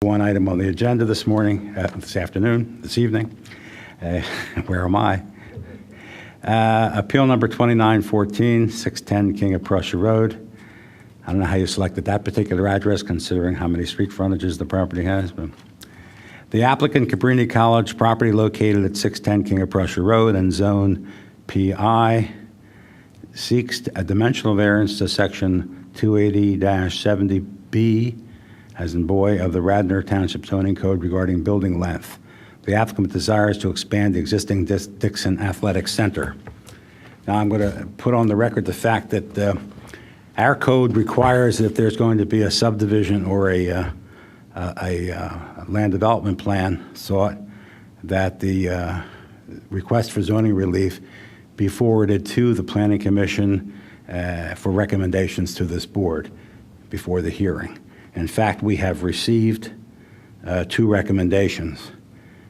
One item on the agenda this morning, this evening. Where am I? Appeal number 2914, 610 King of Prussia Road. I don't know how you selected that particular address, considering how many street frontages the property has. But the applicant, Cabrini College, property located at 610 King of Prussia Road and Zone PI, seeks a dimensional variance to Section 280-70B, as in boy, of the Radnor Township zoning code regarding building length. The applicant desires to expand the existing Dixon Athletic Center. Now, I'm going to put on the record the fact that our code requires that if there's going to be a subdivision or a land development plan sought, that the request for zoning relief be forwarded to the Planning Commission for recommendations to this board before the hearing. In fact, we have received 2 recommendations,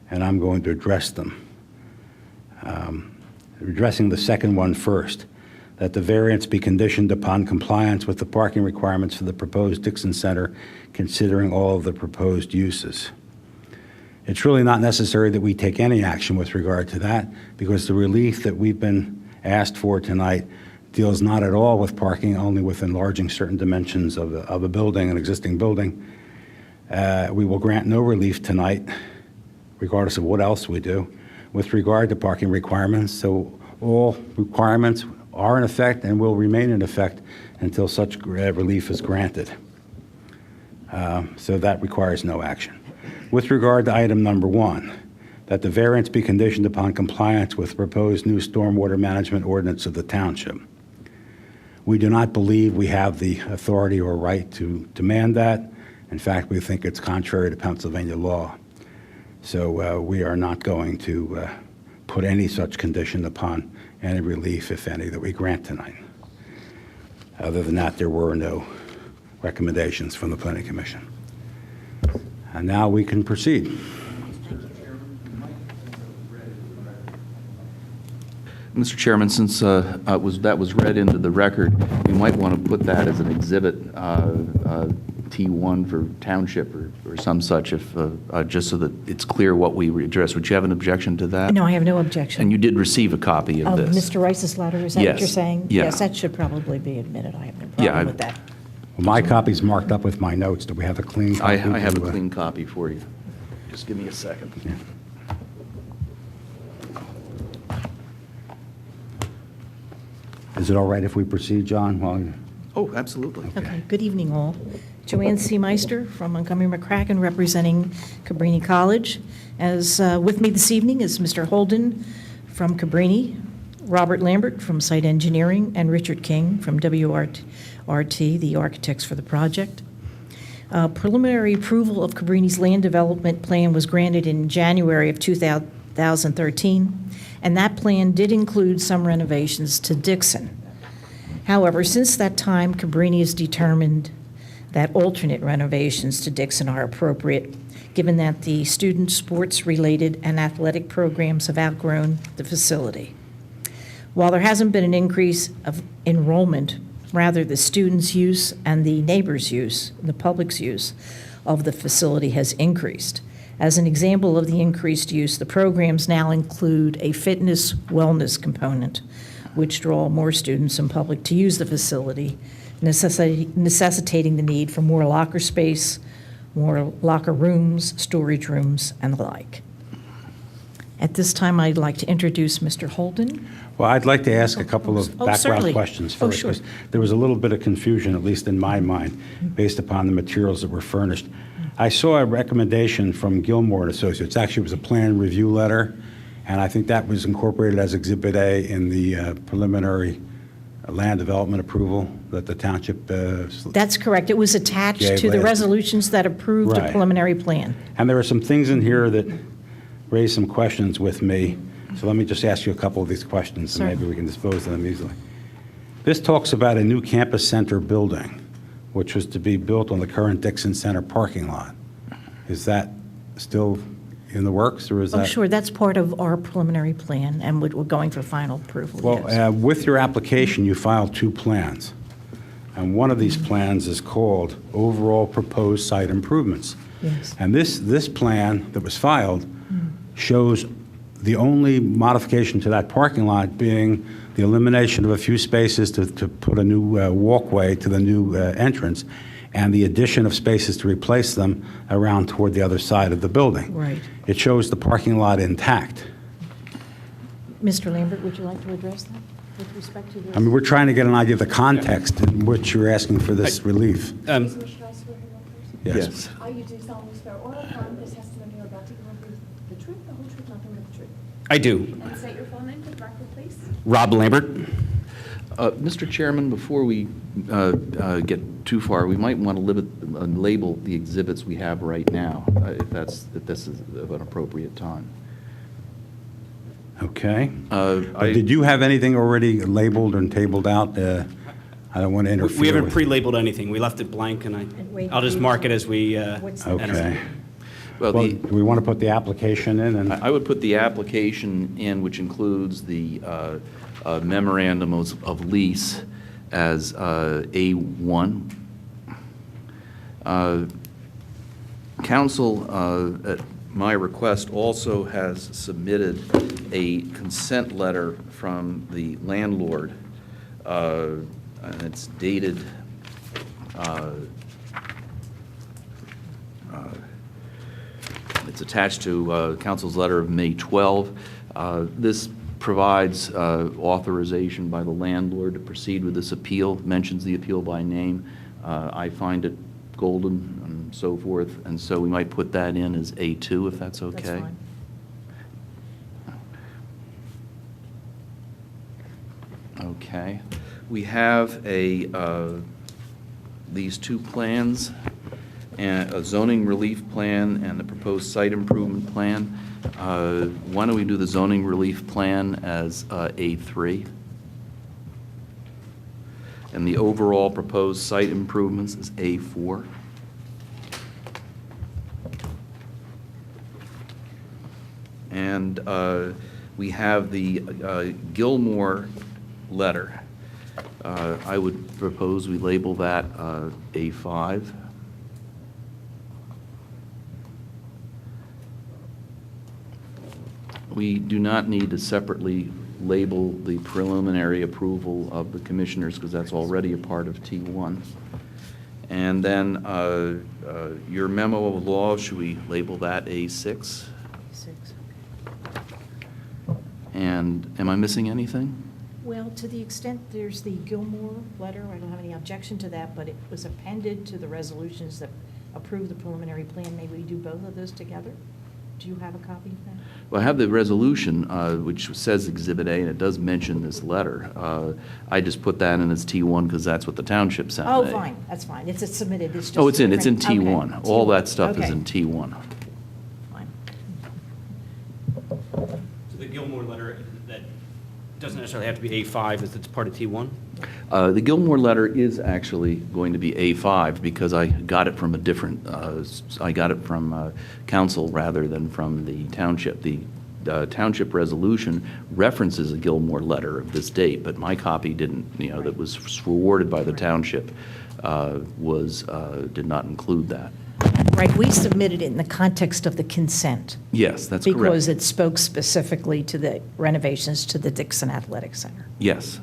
and I'm going to address them. Addressing the second one first, that the variance be conditioned upon compliance with the parking requirements for the proposed Dixon Center, considering all of the proposed uses. It's really not necessary that we take any action with regard to that, because the relief that we've been asked for tonight deals not at all with parking, only with enlarging certain dimensions of a building, an existing building. We will grant no relief tonight, regardless of what else we do, with regard to parking requirements. So all requirements are in effect and will remain in effect until such relief is granted. So that requires no action. With regard to item number 1, that the variance be conditioned upon compliance with proposed new stormwater management ordinance of the township. We do not believe we have the authority or right to demand that. In fact, we think it's contrary to Pennsylvania law. So we are not going to put any such condition upon any relief, if any, that we grant tonight. Other than that, there were no recommendations from the Planning Commission. And now we can proceed. Mr. Chairman, since that was read into the record, you might want to put that as an exhibit T1 for Township or some such, if just so that it's clear what we address. Would you have an objection to that? No, I have no objection. And you did receive a copy of this. Mr. Rice's letter, is that Yes. what you're saying? Yeah. Yes, that should probably be admitted. I have no problem with that. Well, my copy's marked up with my notes. Do we have a clean copy? I have a clean copy for you. Just give me a second. Yeah. Is it all right if we proceed, John? Oh, absolutely. Okay, good evening, all. Joanne C. Meister from Montgomery McCracken, representing Cabrini College. As with me this evening is Mr. Holden from Cabrini, Robert Lambert from Site Engineering, and Richard King from WRT, the architects for the project. Preliminary approval of Cabrini's land development plan was granted in January of 2013, and that plan did include some renovations to Dixon. However, since that time, Cabrini has determined that alternate renovations to Dixon are appropriate, given that the student sports-related and athletic programs have outgrown the facility. While there hasn't been an increase of enrollment, rather the students' use and the neighbors' use, the public's use of the facility has increased. As an example of the increased use, the programs now include a fitness wellness component, which draw more students and public to use the facility, necessitating the need for more locker space, more locker rooms, storage rooms, and the like. At this time, I'd like to introduce Mr. Holden. Well, I'd like to ask a couple of background certainly. questions first. Sure. Because there was a little bit of confusion, at least in my mind, based upon the materials that were furnished. I saw a recommendation from Gilmore & Associates. Actually, it was a plan review letter, and I think that was incorporated as Exhibit A in the preliminary land development approval that the township That's correct. It was attached Gave to the last- resolutions that approved a Right. preliminary plan. And there are some things in here that raised some questions with me. So let me just ask you a couple of these questions, and maybe we can dispose of them easily. This talks about a new campus center building, which was to be built on the current Dixon Center parking lot. Is that still in the works, or is that? Oh, sure. That's part of our preliminary plan, and we're going for final approval. Well, yes. with your application, you filed 2 plans. And one of these plans is called Overall Proposed Site Improvements. Yes. And this plan that was filed shows the only modification to that parking lot being the elimination of a few spaces to put a new walkway to the new entrance, and the addition of spaces to replace them around toward the other side of the building. Right. It shows the parking lot intact. Mr. Lambert, would you like to address that with respect to this? I mean, we're trying to get an idea of the context in which you're asking for this relief. Mr. Strauss, swear who you are first? Yes. You do solemnly swear or affirm this testimony you're about to give will be the truth, the whole truth, nothing but the truth. I do. And state your full name for the record, please. Rob Lambert. Mr. Chairman, before we get too far, we might want to label the exhibits we have right now, if this is an appropriate time. Okay. Did you have anything already labeled and tabled out? I don't want to interfere We haven't with- pre-labeled anything. We left it blank, and I'll just mark it as we What's the- enter. Okay. Well, Well, the- do we want to put the application in? And I would put the application in, which includes the memorandum of lease, as A1. Council, at my request, also has submitted a consent letter from the landlord, and it's dated it's attached to council's letter of May 12. This provides authorization by the landlord to proceed with this appeal, mentions the appeal by name. I find it golden and so forth, and so we might put that in as A2, if that's okay. That's fine. Okay. We have these two plans, and a zoning relief plan and the proposed site improvement plan. Why don't we do the zoning relief plan as A3? And the overall proposed site improvements is A4. And we have the Gilmore letter. I would propose we label that A5. We do not need to separately label the preliminary approval of the commissioners, because that's already a part of T1. And then your memo of law, should we label that A6? 6, And am I missing anything? Well, to the extent there's the Gilmore letter, I don't have any objection to that, but it was appended to the resolutions that approve the preliminary plan. Maybe we do both of those together? Do you have a copy of that? Well, I have the resolution, which says Exhibit A, and it does mention this letter. I just put that in as T1 because that's what the township sent me. Oh, fine, that's fine. It's submitted, it's just. Oh, it's in different- T1. okay, All T1. that stuff is Okay, in T1. fine. So the Gilmore letter, that doesn't necessarily have to be A5, it's part of T1? The Gilmore letter is actually going to be A5 because I got it from a different, I got it from council rather than from the township. The township resolution references a Gilmore letter of this date, but my copy didn't, that was forwarded by the township, did not include that. Right, we submitted it in the context of the consent. Yes, that's correct. Because it spoke specifically to the renovations to the Dixon Athletic Center. Yes.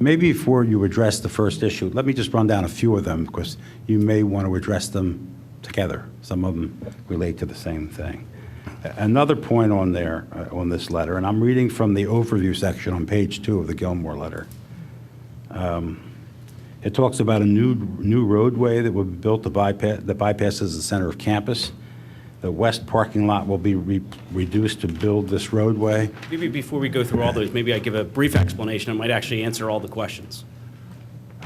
maybe before you address the first issue, let me just run down a few of them, because you may want to address them together. Some of them relate to the same thing. Another point on there, on this letter, and I'm reading from the overview section on page 2 of the Gilmore letter. It talks about a new roadway that will be built that bypasses the center of campus. The west parking lot will be reduced to build this roadway. Maybe before we go through all those, maybe I give a brief explanation. It might actually answer all the questions.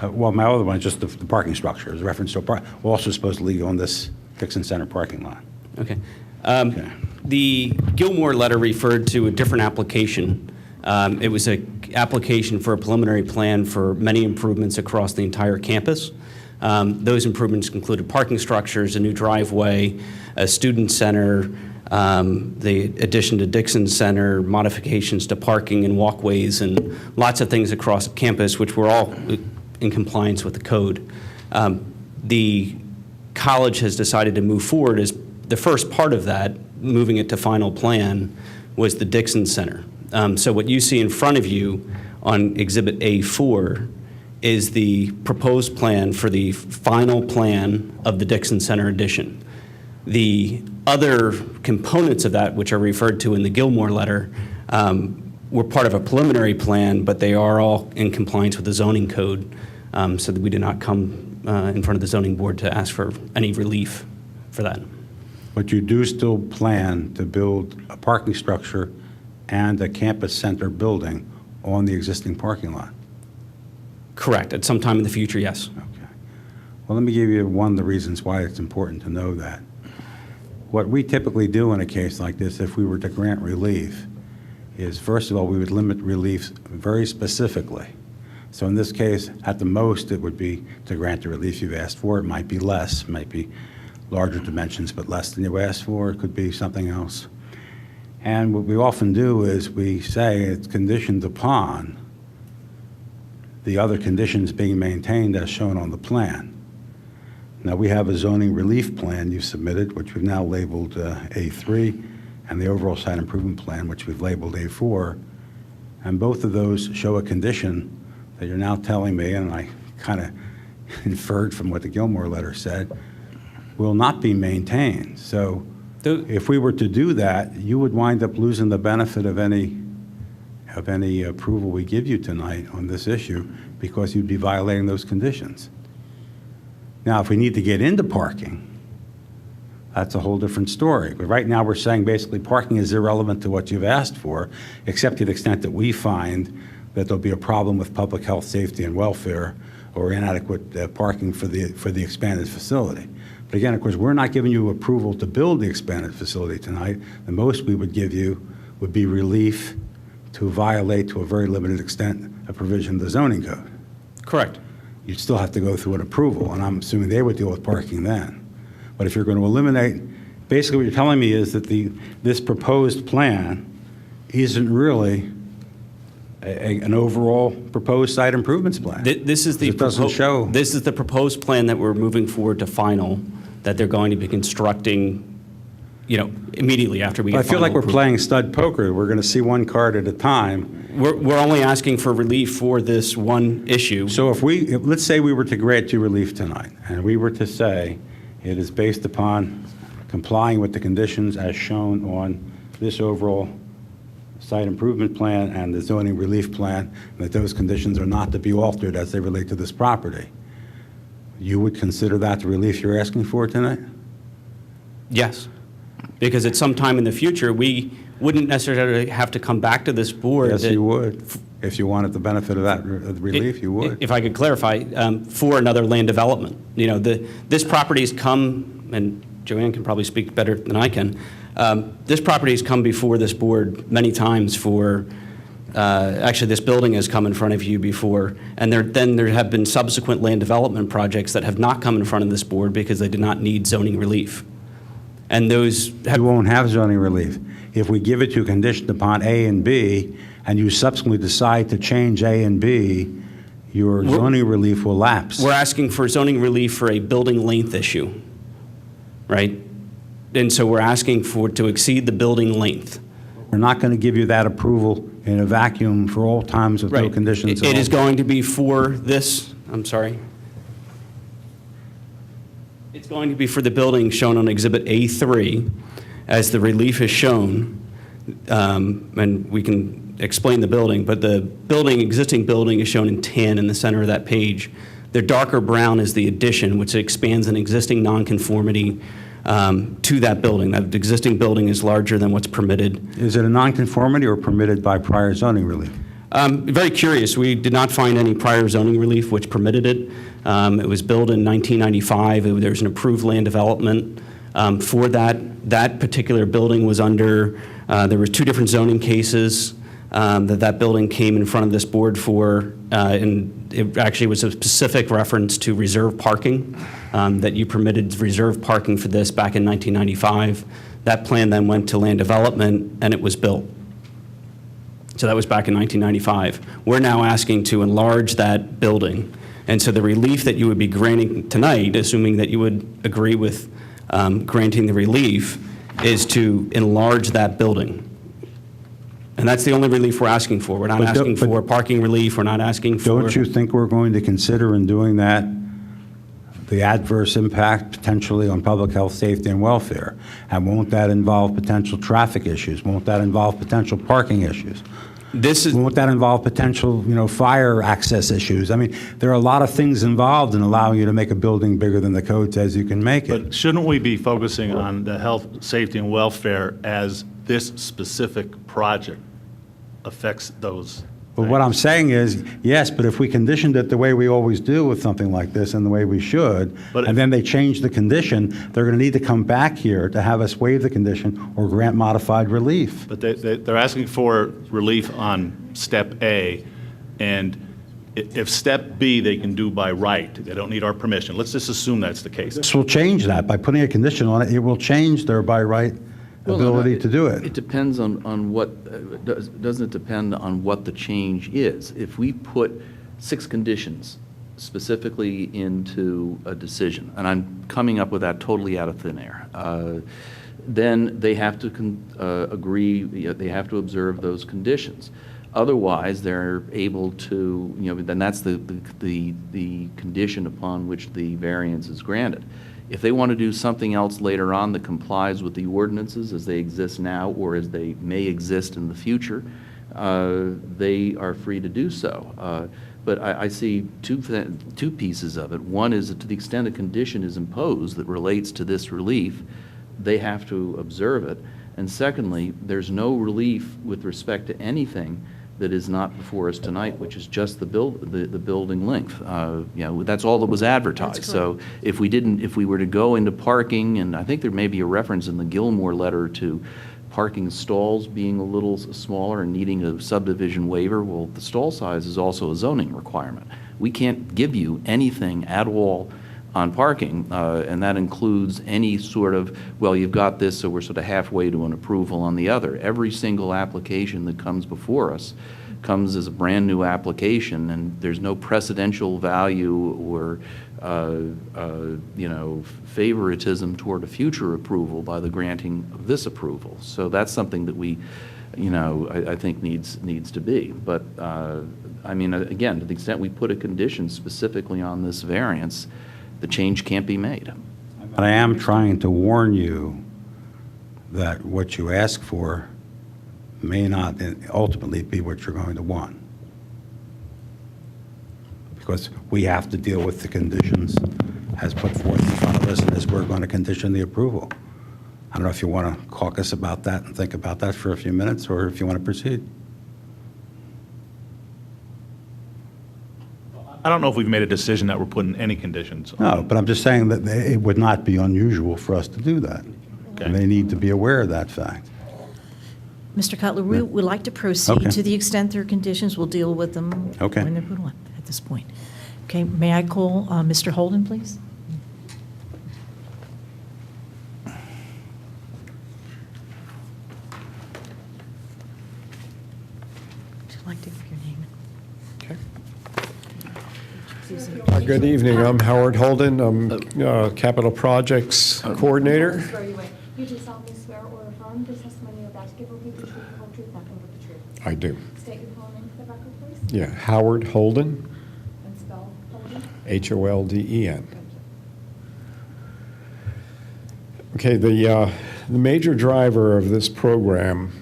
Well, my other one is just the parking structure. Is reference to also supposedly on this Dixon Center parking lot. Okay. Okay. The Gilmore letter referred to a different application. It was an application for a preliminary plan for many improvements across the entire campus. Those improvements included parking structures, a new driveway, a student center, the addition to Dixon Center, modifications to parking and walkways, and lots of things across campus, which were all in compliance with the code. The college has decided to move forward is the first part of that, moving it to final plan, was the Dixon Center. So what you see in front of you on Exhibit A4 is the proposed plan for the final plan of the Dixon Center addition. The other components of that, which are referred to in the Gilmore letter, were part of a preliminary plan, but they are all in compliance with the zoning code, so that we did not come in front of the zoning board to ask for any relief for that. But you do still plan to build a parking structure and a campus center building on the existing parking lot? Correct. At some time in the future, yes. Okay. Well, let me give you one of the reasons why it's important to know that. What we typically do in a case like this, if we were to grant relief, is first of all, we would limit relief very specifically. So in this case, at the most, it would be to grant the relief you've asked for. It might be less, it might be larger dimensions, but less than you asked for. It could be something else. And what we often do is we say it's conditioned upon the other conditions being maintained as shown on the plan. Now, we have a zoning relief plan you submitted, which we've now labeled A3, and the overall site improvement plan, which we've labeled A4. And both of those show a condition that you're now telling me, and I kind of inferred from what the Gilmore letter said, will not be maintained. So if we were to do that, you would wind up losing the benefit of any approval we give you tonight on this issue because you'd be violating those conditions. Now, if we need to get into parking, that's a whole different story. But right now, we're saying basically parking is irrelevant to what you've asked for, except to the extent that we find that there'll be a problem with public health, safety, and welfare, or inadequate parking for the expanded facility. But again, of course, we're not giving you approval to build the expanded facility tonight. The most we would give you would be relief to violate, to a very limited extent, a provision of the zoning code. Correct. You'd still have to go through an approval, and I'm assuming they would deal with parking then. But if you're going to eliminate, basically what you're telling me is that this proposed plan isn't really an overall proposed site improvements plan. This is the It doesn't show. This is the proposed plan that we're moving forward to final, that they're going to be constructing, immediately after we get I final feel like we're approval. playing stud poker. We're going to see one card at a time. We're only asking for relief for this one issue. So let's say we were to grant you relief tonight, and we were to say it is based upon complying with the conditions as shown on this overall site improvement plan and the zoning relief plan, and that those conditions are not to be altered as they relate to this property. You would consider that the relief you're asking for tonight? Yes, because at some time in the future, we wouldn't necessarily have to come back to this board. Yes, you would. If you wanted the benefit of that relief, you would. If I could clarify, for another land development. This property's come, and Joanne can probably speak better than I can, this property's come before this board many times for, actually this building has come in front of you before, and there have been subsequent land development projects that have not come in front of this board because they did not need zoning relief. And those have... You won't have zoning relief. If we give it to you conditioned upon A and B, and you subsequently decide to change A and B, your zoning relief will lapse. We're asking for zoning relief for a building length issue, right? And so we're asking to exceed the building length. We're not going to give you that approval in a vacuum for all times with no conditions at all. It is going to be for this, I'm sorry. It's going to be for the building shown on Exhibit A3, as the relief is shown, and we can explain the building, but the existing building is shown in tan in the center of that page. The darker brown is the addition, which expands an existing nonconformity to that building. That existing building is larger than what's permitted. Is it a nonconformity or permitted by prior zoning relief? Very curious. We did not find any prior zoning relief which permitted it. It was built in 1995. There's an approved land development for that. That particular building was under, there were two different zoning cases that building came in front of this board for, and it actually was a specific reference to reserve parking, that you permitted reserve parking for this back in 1995. That plan then went to land development, and it was built. So that was back in 1995. We're now asking to enlarge that building And so the relief that you would be granting tonight, assuming that you would agree with granting the relief, is to enlarge that building. And that's the only relief we're asking for. We're not But asking but- for parking relief, we're not asking for... Don't you think we're going to consider in doing that the adverse impact potentially on public health, safety, and welfare? And won't that involve potential traffic issues? Won't that involve potential parking issues? This is... Won't that involve potential, fire access issues? I mean, there are a lot of things involved in allowing you to make a building bigger than the code says you can make it. But shouldn't we be focusing on the health, safety, and welfare as this specific project affects those? But what I'm saying is, yes, but if we conditioned it the way we always do with something like this and the way we should, But- and then they change the condition, they're going to need to come back here to have us waive the condition or grant modified relief. But they're asking for relief on step A, and if step B they can do by right, they don't need our permission. Let's just assume that's the case. This will change that. By putting a condition on it, it will change their by right ability to do It it. depends on what, doesn't it depend on what the change is? If we put 6 conditions specifically into a decision, and I'm coming up with that totally out of thin air, then they have to agree, they have to observe those conditions. Otherwise, they're able to, then that's the condition upon which the variance is granted. If they want to do something else later on that complies with the ordinances as they exist now or as they may exist in the future, they are free to do so. But I see two pieces of it. One is that to the extent a condition is imposed that relates to this relief, they have to observe it. And secondly, there's no relief with respect to anything that is not before us tonight, which is just the building length. That's all that was advertised. So if we were to go into parking, and I think there may be a reference in the Gilmore letter to parking stalls being a little smaller and needing a subdivision waiver, well, the stall size is also a zoning requirement. We can't give you anything at all on parking, and that includes any sort of, well, you've got this, so we're sort of halfway to an approval on the other. Every single application that comes before us comes as a brand-new application, and there's no precedential value or, favoritism toward a future approval by the granting of this approval. So that's something that we, I think needs to be. But, again, to the extent we put a condition specifically on this variance, the change can't be made. But I am trying to warn you that what you ask for may not ultimately be what you're going to want. Because we have to deal with the conditions as put forth in front of us and as we're going to condition the approval. I don't know if you want to caucus about that and think about that for a few minutes, or if you want to proceed. I don't know if we've made a decision that we're putting any conditions on. No, but I'm just saying that it would not be unusual for us to do that. Okay. And they need to be aware of that fact. Mr. Cutler, we would like to proceed. Okay. To the extent there are conditions, we'll deal with them Okay. when they're put on at this point. Okay, may I call Mr. Holden, please? Would you like to give your name? Good evening, I'm Howard Holden, I'm Capital Projects Coordinator. Swear you in. You do solemnly swear or affirm the testimony you're about to give will be the truth, the whole truth, nothing but the truth. I do. State your full name for the record, please, Yeah, Howard Holden, and spell Holden. Holden. Okay, the major driver of this program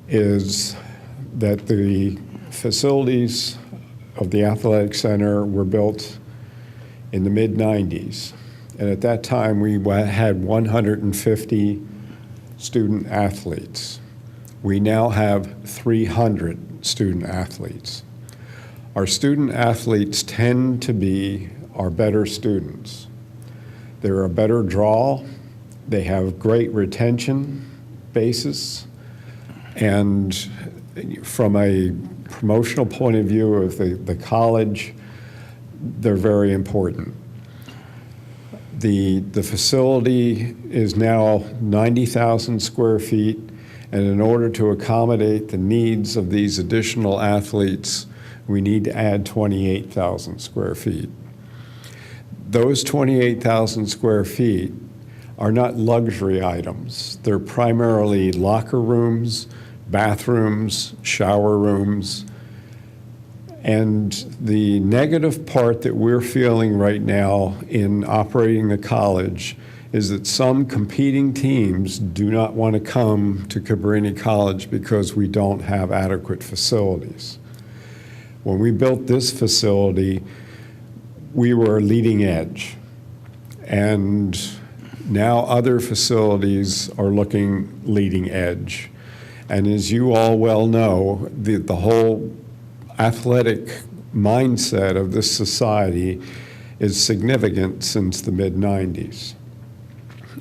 is that the facilities of the athletic center were built in the mid-90s. And at that time, we had 150 student athletes. We now have 300 student athletes. Our student athletes tend to be our better students. They're a better draw, they have great retention basis, and from a promotional point of view of the college, they're very important. The facility is now 90,000 square feet, and in order to accommodate the needs of these additional athletes, we need to add 28,000 square feet. Those 28,000 square feet are not luxury items. They're primarily locker rooms, bathrooms, shower rooms. And the negative part that we're feeling right now in operating the college is that some competing teams do not want to come to Cabrini College because we don't have adequate facilities. When we built this facility, we were leading edge. And now other facilities are looking leading edge. And as you all well know, the whole athletic mindset of this society is significant since the mid-90s.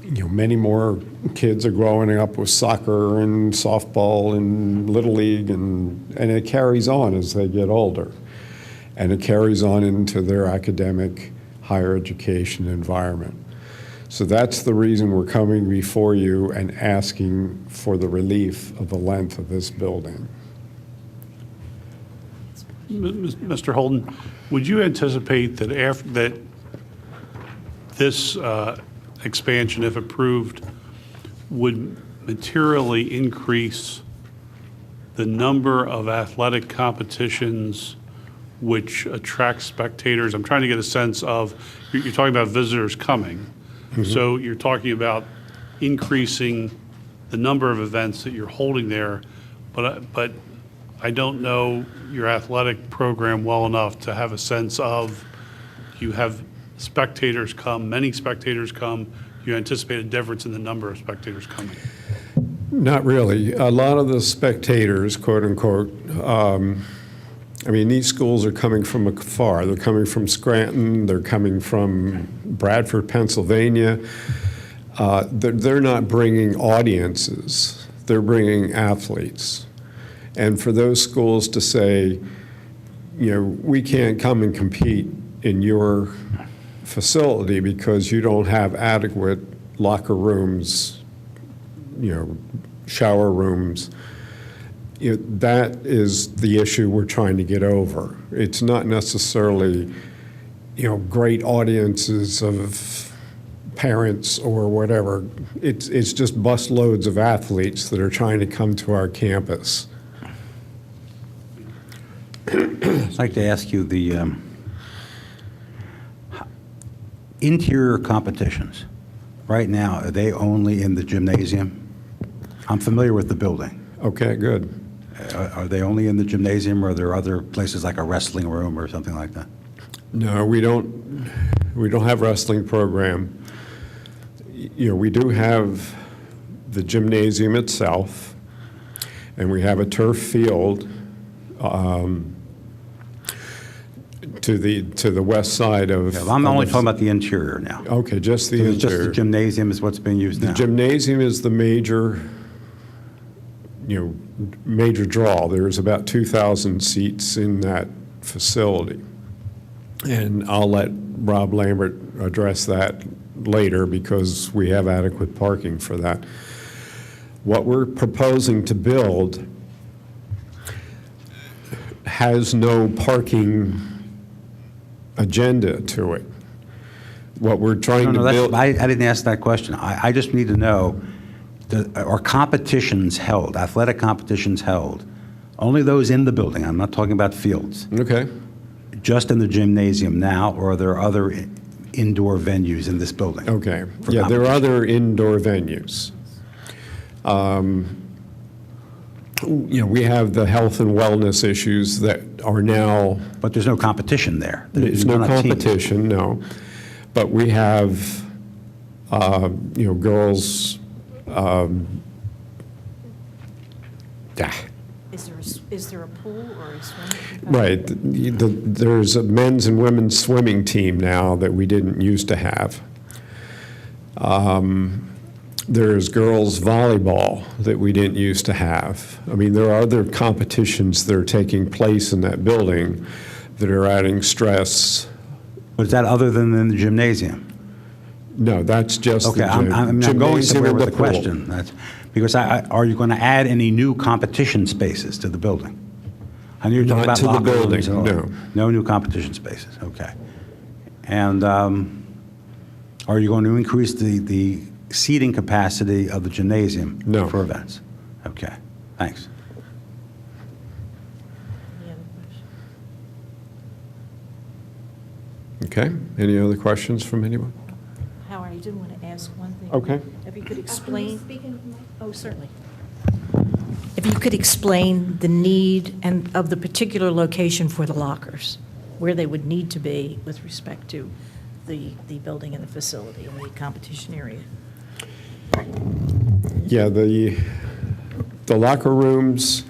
You know, many more kids are growing up with soccer and softball and Little League, and it carries on as they get older. And it carries on into their academic higher education environment. So that's the reason we're coming before you and asking for the relief of the length of this building. Mr. Holden, would you anticipate that that this expansion, if approved, would materially increase the number of athletic competitions which attract spectators? I'm trying to get a sense of, you're talking about visitors coming. So you're talking about increasing the number of events that you're holding there, but I don't know your athletic program well enough to have a sense of, you have spectators come, many spectators come, you anticipate a difference in the number of spectators coming? Not really. A lot of the spectators, quote unquote, I mean, these schools are coming from afar. They're coming from Scranton, they're coming from Bradford, Pennsylvania. They're not bringing audiences, they're bringing athletes. And for those schools to say, you know, we can't come and compete in your facility because you don't have adequate locker rooms, you know, shower rooms, that is the issue we're trying to get over. It's not necessarily, you know, great audiences of parents or whatever. It's just busloads of athletes that are trying to come to our campus. I'd like to ask you the interior competitions. Right now, are they only in the gymnasium? I'm familiar with the building. Okay, good. Are they only in the gymnasium, or are there other places like a wrestling room or something like that? No, we don't have wrestling program. You know, we do have the gymnasium itself, and we have a turf field to the west side of. Yeah, well, I'm only talking about the interior now. Okay, just the So interior. it's just the gymnasium is what's being used now. The gymnasium is the major, major draw. There's about 2,000 seats in that facility. And I'll let Rob Lambert address that later because we have adequate parking for that. What we're proposing to build has no parking agenda to it. What we're trying to build. I didn't ask that question. I just need to know, are competitions held, athletic competitions held, only those in the building? I'm not talking about fields. Okay. Just in the gymnasium now, or are there other indoor venues in this building? Okay. for Yeah, there are competition? other indoor venues. We have the health and wellness issues that are now. But there's no competition there. There's no not a team. competition, no. But we have, girls. Is there a pool or a swimming? Right. There's a men's and women's swimming team now that we didn't used to have. There's girls volleyball that we didn't used to have. I mean, there are other competitions that are taking place in that building that are adding stress. But is that other than in the gymnasium? No, that's just Okay, the I'm going gymnasium somewhere and with the the pool. question. Because are you going to add any new competition spaces to the building? And you're talking Not about to the locker building, rooms and all? no. No new competition spaces, okay. And are you going to increase the seating capacity of the gymnasium? No. For events? Okay, thanks. Any other questions? Okay, any other questions from anyone? Howard, I did want to ask one thing. Okay. If you could Can you explain, speak into the mic? oh, certainly. If you could explain the need and of the particular location for the lockers, where they would need to be with respect to the building and the facility and the competition area. Yeah, the locker rooms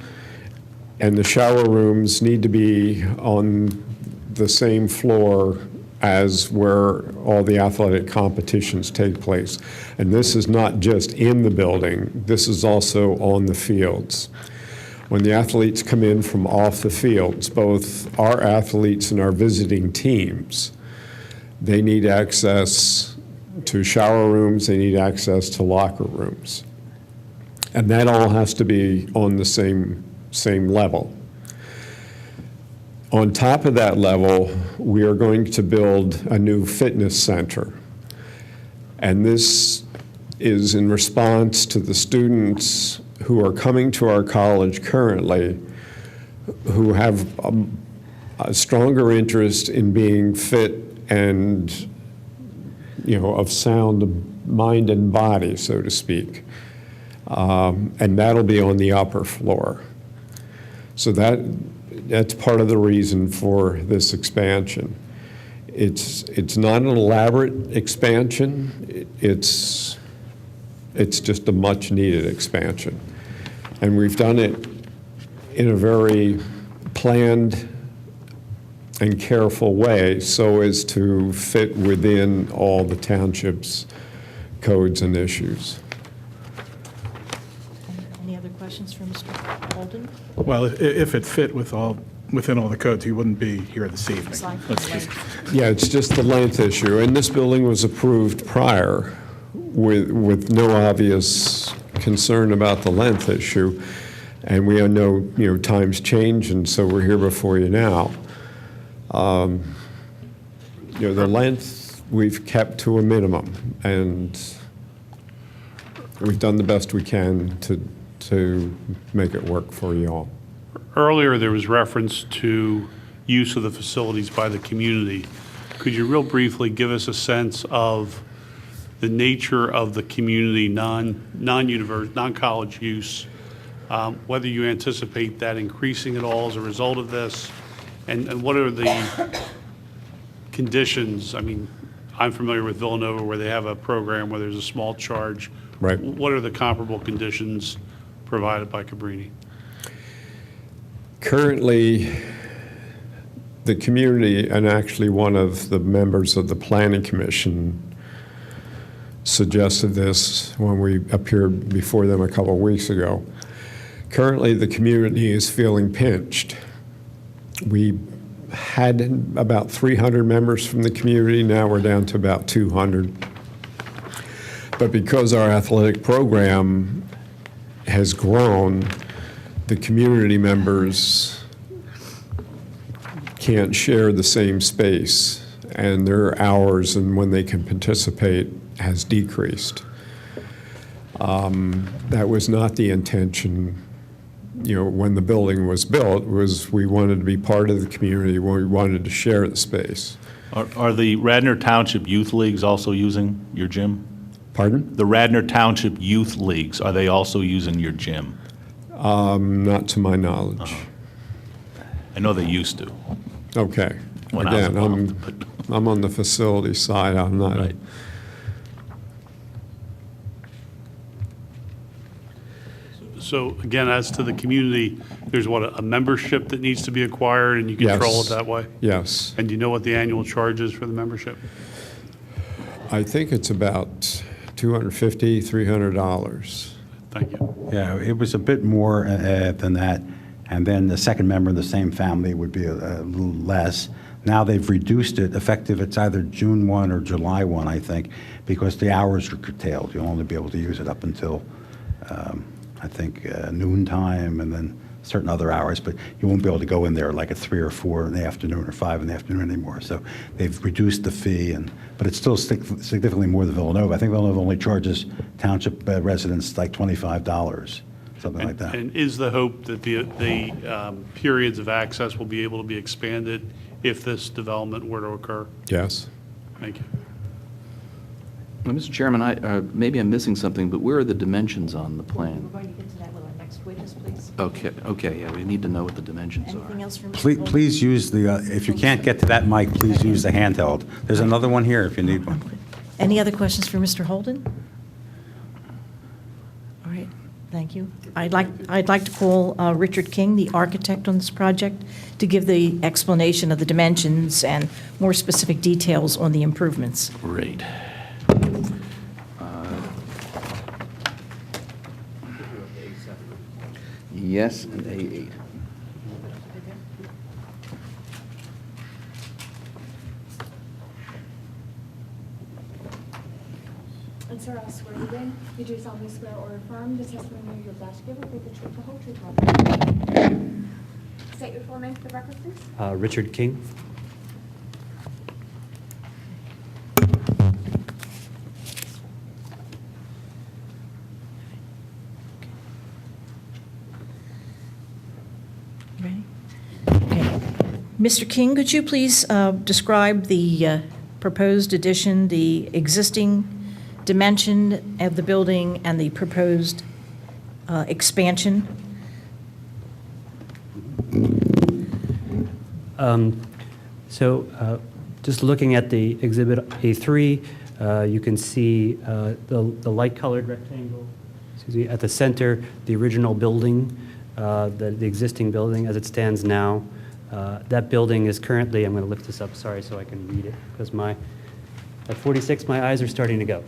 and the shower rooms need to be on the same floor as where all the athletic competitions take place. And this is not just in the building, this is also on the fields. When the athletes come in from off the fields, both our athletes and our visiting teams, they need access to shower rooms, they need access to locker rooms. And that all has to be on the same level. On top of that level, we are going to build a new fitness center. And this is in response to the students who are coming to our college currently who have a stronger interest in being fit and, of sound mind and body, so to speak. And that'll be on the upper floor. So that's part of the reason for this expansion. It's not an elaborate expansion. It's just a much-needed expansion. And we've done it in a very planned and careful way so as to fit within all the township's codes and issues. Any other questions for Mr. Holden? Well, if it fit within all the codes, he wouldn't be here this evening. Aside from Let's the just, length. Yeah, it's just the length issue. And this building was approved prior with no obvious concern about the length issue. And we know, times change, and so we're here before you now. The length we've kept to a minimum, and we've done the best we can to make it work for you all. Earlier, there was reference to use of the facilities by the community. Could you real briefly give us a sense of the nature of the community non-college use, whether you anticipate that increasing at all as a result of this, and what are the conditions? I mean, I'm familiar with Villanova where they have a program where there's a small charge. Right. What are the comparable conditions provided by Cabrini? Currently, the community, and actually one of the members of the Planning Commission suggested this when we appeared before them a couple of weeks ago. Currently, the community is feeling pinched. We had about 300 members from the community. Now we're down to about 200. But because our athletic program has grown, the community members can't share the same space, and their hours and when they can participate has decreased. That was not the intention, when the building was built, was we wanted to be part of the community, we wanted to share the space. Are the Radnor Township Youth Leagues also using your gym? Pardon? The Radnor Township Youth Leagues, are they also using your gym? Not to my knowledge. I know they used to. Okay. When I was Again, involved, I'm on the facility side, I'm not. Right. So again, as to the community, there's a membership that needs to be acquired and you control Yes. it that way? Yes. And do you know what the annual charge is for the membership? I think it's about $250, $300. Thank you. Yeah, it was a bit more than that, and then the second member of the same family would be a little less. Now they've reduced it, effective it's either June 1 or July 1, I think, because the hours are curtailed. You'll only be able to use it up until, I think, noon time, and then certain other hours, but you won't be able to go in there like at 3 or 4 in the afternoon or 5 in the afternoon anymore. So they've reduced the fee, but it's still significantly more than Villanova. I think Villanova only charges township residents like $25, something like that. And is the hope that the periods of access will be able to be expanded if this development were to occur? Yes. Thank you. Well, Mr. Chairman, maybe I'm missing something, but where are the dimensions on the plan? We're going to get to that with our next witness, please. Okay, yeah, we need to know what the dimensions are. Anything else from Mr. Holden? Please use the, if you can't get to that mic, please use the handheld. There's another one here if you need one. Any other questions for Mr. Holden? All right, thank you. I'd like to call Richard King, the architect on this project, to give the explanation of the dimensions and more specific details on the improvements. Great. Yes, and A8. And sir, I'll swear you in. You do solemnly swear or affirm the testimony you're about to give will be the truth, the whole truth, nothing. State your full name for the record, please. Richard King. Ready? Okay. Mr. King, could you please describe the proposed addition, the existing dimension of the building, and the proposed expansion? Just looking at the Exhibit A3, you can see the light-colored rectangle, at the center, the original building, the existing building as it stands now. That building is currently, I'm going to lift this up, sorry, so I can read it, because at 46, my eyes are starting to go.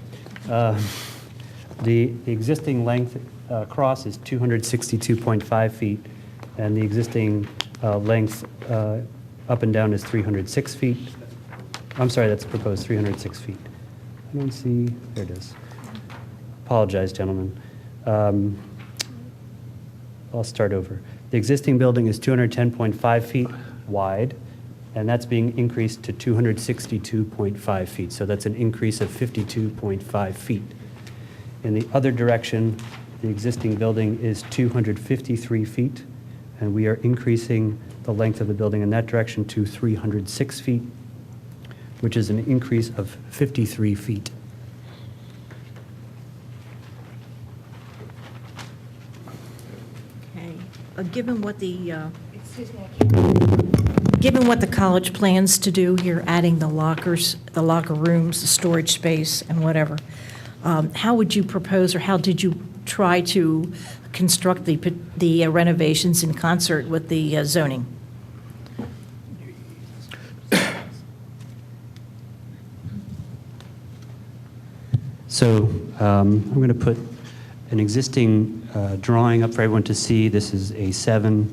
The existing length across is 262.5 feet, and the existing length up and down is 306 feet. I'm sorry, that's proposed 306 feet. I don't see, there it is. Apologize, gentlemen. I'll start over. The existing building is 210.5 feet wide, and that's being increased to 262.5 feet. So that's an increase of 52.5 feet. In the other direction, the existing building is 253 feet, and we are increasing the length of the building in that direction to 306 feet, which is an increase of 53 feet. Okay. Given what the Excuse me, I can't. Given what the college plans to do here, adding the lockers, the locker rooms, the storage space, and whatever, how would you propose, or how did you try to construct the renovations in concert with the zoning? So I'm going to put an existing drawing up for everyone to see. This is A7,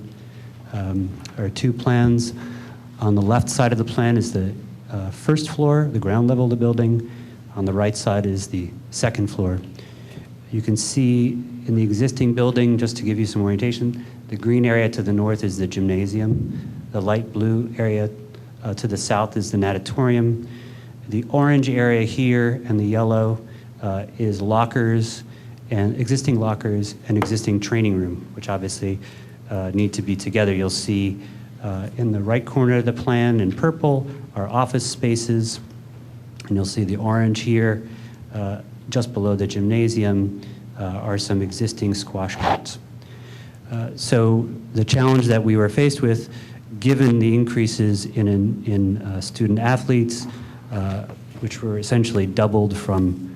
or 2 plans. On the left side of the plan is the first floor, the ground level of the building. On the right side is the second floor. You can see in the existing building, just to give you some orientation, the green area to the north is the gymnasium. The light blue area to the south is the natatorium. The orange area here and the yellow is lockers and existing training room, which obviously need to be together. You'll see in the right corner of the plan in purple are office spaces, and you'll see the orange here. Just below the gymnasium are some existing squash courts. So the challenge that we were faced with, given the increases in student athletes, which were essentially doubled from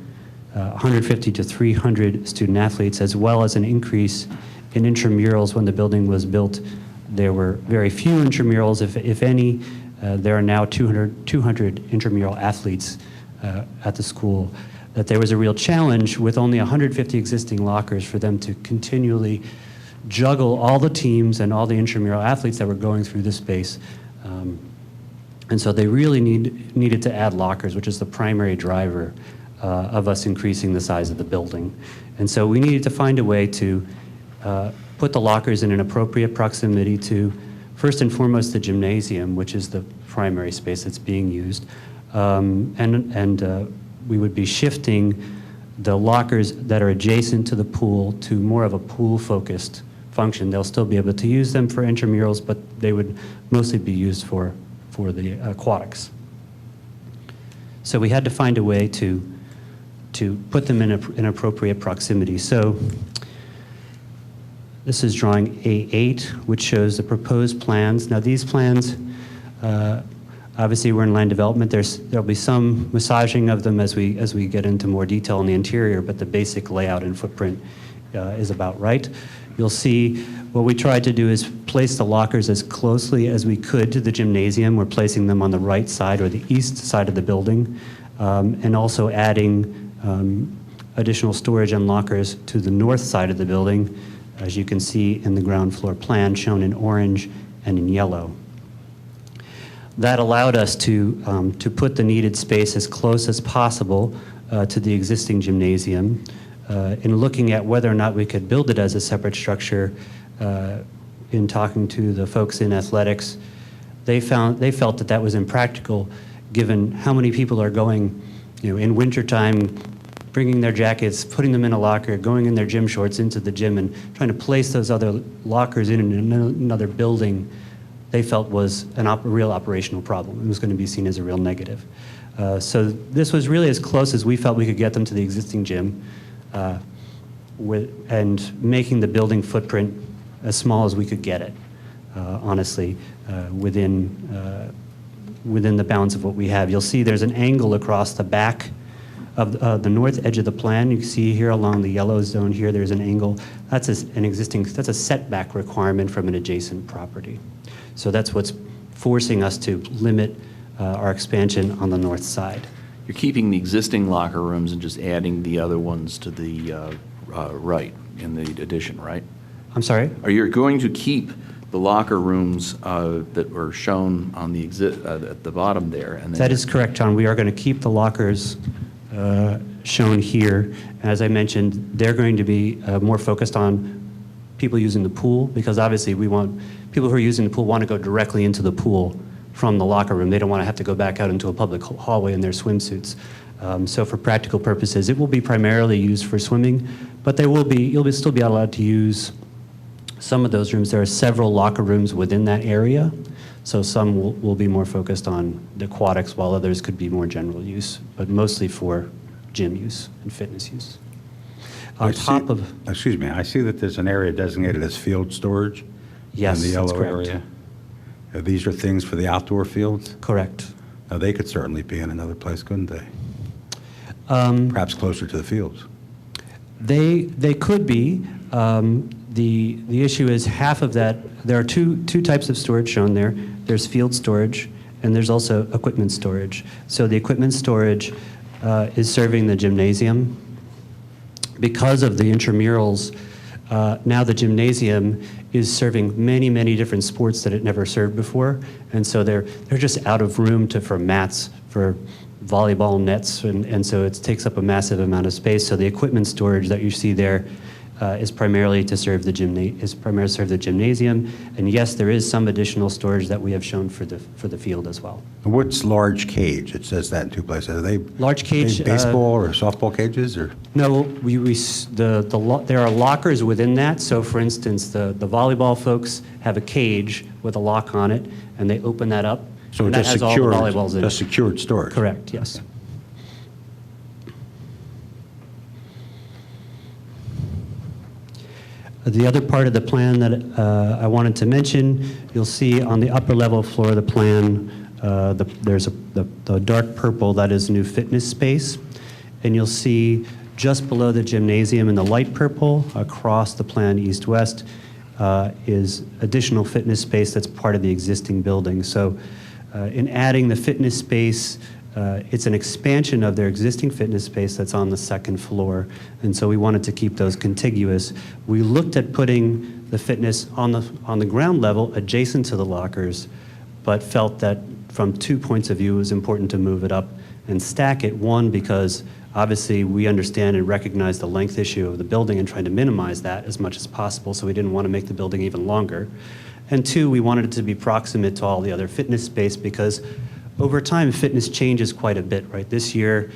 150 to 300 student athletes, as well as an increase in intramurals when the building was built. There were very few intramurals, if any. There are now 200 intramural athletes at the school. That there was a real challenge with only 150 existing lockers for them to continually juggle all the teams and all the intramural athletes that were going through this space. And so they really needed to add lockers, which is the primary driver of us increasing the size of the building. And so we needed to find a way to put the lockers in an appropriate proximity to, first and foremost, the gymnasium, which is the primary space that's being used. We would be shifting the lockers that are adjacent to the pool to more of a pool-focused function. They'll still be able to use them for intramurals, but they would mostly be used for the aquatics. So we had to find a way to put them in an appropriate proximity. So this is drawing A8, which shows the proposed plans. Now these plans, obviously we're in land development. There'll be some massaging of them as we get into more detail in the interior, but the basic layout and footprint is about right. You'll see what we tried to do is place the lockers as closely as we could to the gymnasium. We're placing them on the right side or the east side of the building, and also adding additional storage and lockers to the north side of the building, as you can see in the ground floor plan shown in orange and in yellow. That allowed us to put the needed space as close as possible to the existing gymnasium. In looking at whether or not we could build it as a separate structure, in talking to the folks in athletics, they felt that that was impractical given how many people are going, in wintertime, bringing their jackets, putting them in a locker, going in their gym shorts into the gym, and trying to place those other lockers in another building. They felt was a real operational problem. It was going to be seen as a real negative. So this was really as close as we felt we could get them to the existing gym, and making the building footprint as small as we could get it, honestly, within the bounds of what we have. You'll see there's an angle across the back of the north edge of the plan. You can see here along the yellow zone here, there's an angle. That's a setback requirement from an adjacent property. So that's what's forcing us to limit our expansion on the north side. You're keeping the existing locker rooms and just adding the other ones to the right in the addition, right? I'm sorry? Are you going to keep the locker rooms that were shown on the at the bottom there? And then That is correct, John. We are going to keep the lockers shown here. As I mentioned, they're going to be more focused on people using the pool, because obviously we want people who are using the pool want to go directly into the pool from the locker room. They don't want to have to go back out into a public hallway in their swimsuits. So for practical purposes, it will be primarily used for swimming, but you'll still be allowed to use some of those rooms. There are several locker rooms within that area, so some will be more focused on the aquatics, while others could be more general use, but mostly for gym use and fitness use. On top of... Excuse me, I see that there's an area designated as field storage. Yes, in the that's yellow correct. area. These are things for the outdoor fields? Correct. Now, they could certainly be in another place, couldn't they? Perhaps closer to the fields. They could be. The issue is half of that. There are two types of storage shown there. There's field storage, and there's also equipment storage. So the equipment storage is serving the gymnasium. Because of the intramurals, now the gymnasium is serving many, many different sports that it never served before, and so they're just out of room for mats, for volleyball nets, and so it takes up a massive amount of space. So the equipment storage that you see there is primarily to serve the gymnasium, and yes, there is some additional storage that we have shown for the field as well. What's large cage? It says that in two places. Are they Large cage, baseball or softball cages, or? No, there are lockers within that. So, for instance, the volleyball folks have a cage with a lock on it, and they open that up. So and that just has all the secured, volleyballs in it. just secured storage? Correct, yes. The other part of the plan that I wanted to mention, you'll see on the upper level floor of the plan, there's the dark purple, that is new fitness space. And you'll see just below the gymnasium in the light purple, across the plan east-west, is additional fitness space that's part of the existing building. So in adding the fitness space, it's an expansion of their existing fitness space that's on the second floor, and so we wanted to keep those contiguous. We looked at putting the fitness on the ground level adjacent to the lockers, but felt that from 2 points of view it was important to move it up and stack it. One, because Obviously, we understand and recognize the length issue of the building and trying to minimize that as much as possible, so we didn't want to make the building even longer. And two, we wanted it to be proximate to all the other fitness space because over time, fitness changes quite a bit, right? This year,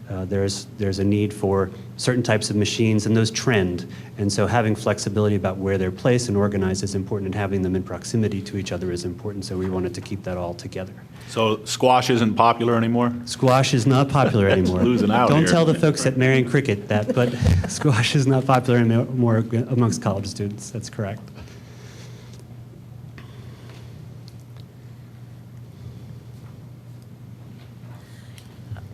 there's a need for certain types of machines, and those trend. And so having flexibility about where they're placed and organized is important, and having them in proximity to each other is important, so we wanted to keep that all together. So squash isn't popular anymore? Squash is not popular anymore. Losing out Don't here. tell the folks at Marion Cricket that, but squash is not popular anymore amongst college students. That's correct.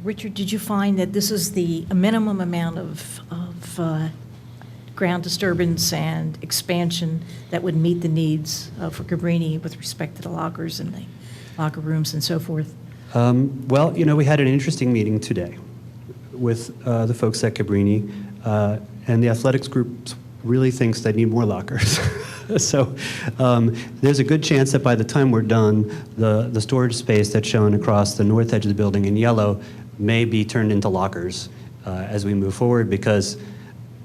Richard, did you find that this is the minimum amount of ground disturbance and expansion that would meet the needs for Cabrini with respect to the lockers and the locker rooms and so forth? Well, you know, we had an interesting meeting today with the folks at Cabrini, and the athletics group really thinks they need more lockers. So there's a good chance that by the time we're done, the storage space that's shown across the north edge of the building in yellow may be turned into lockers as we move forward, because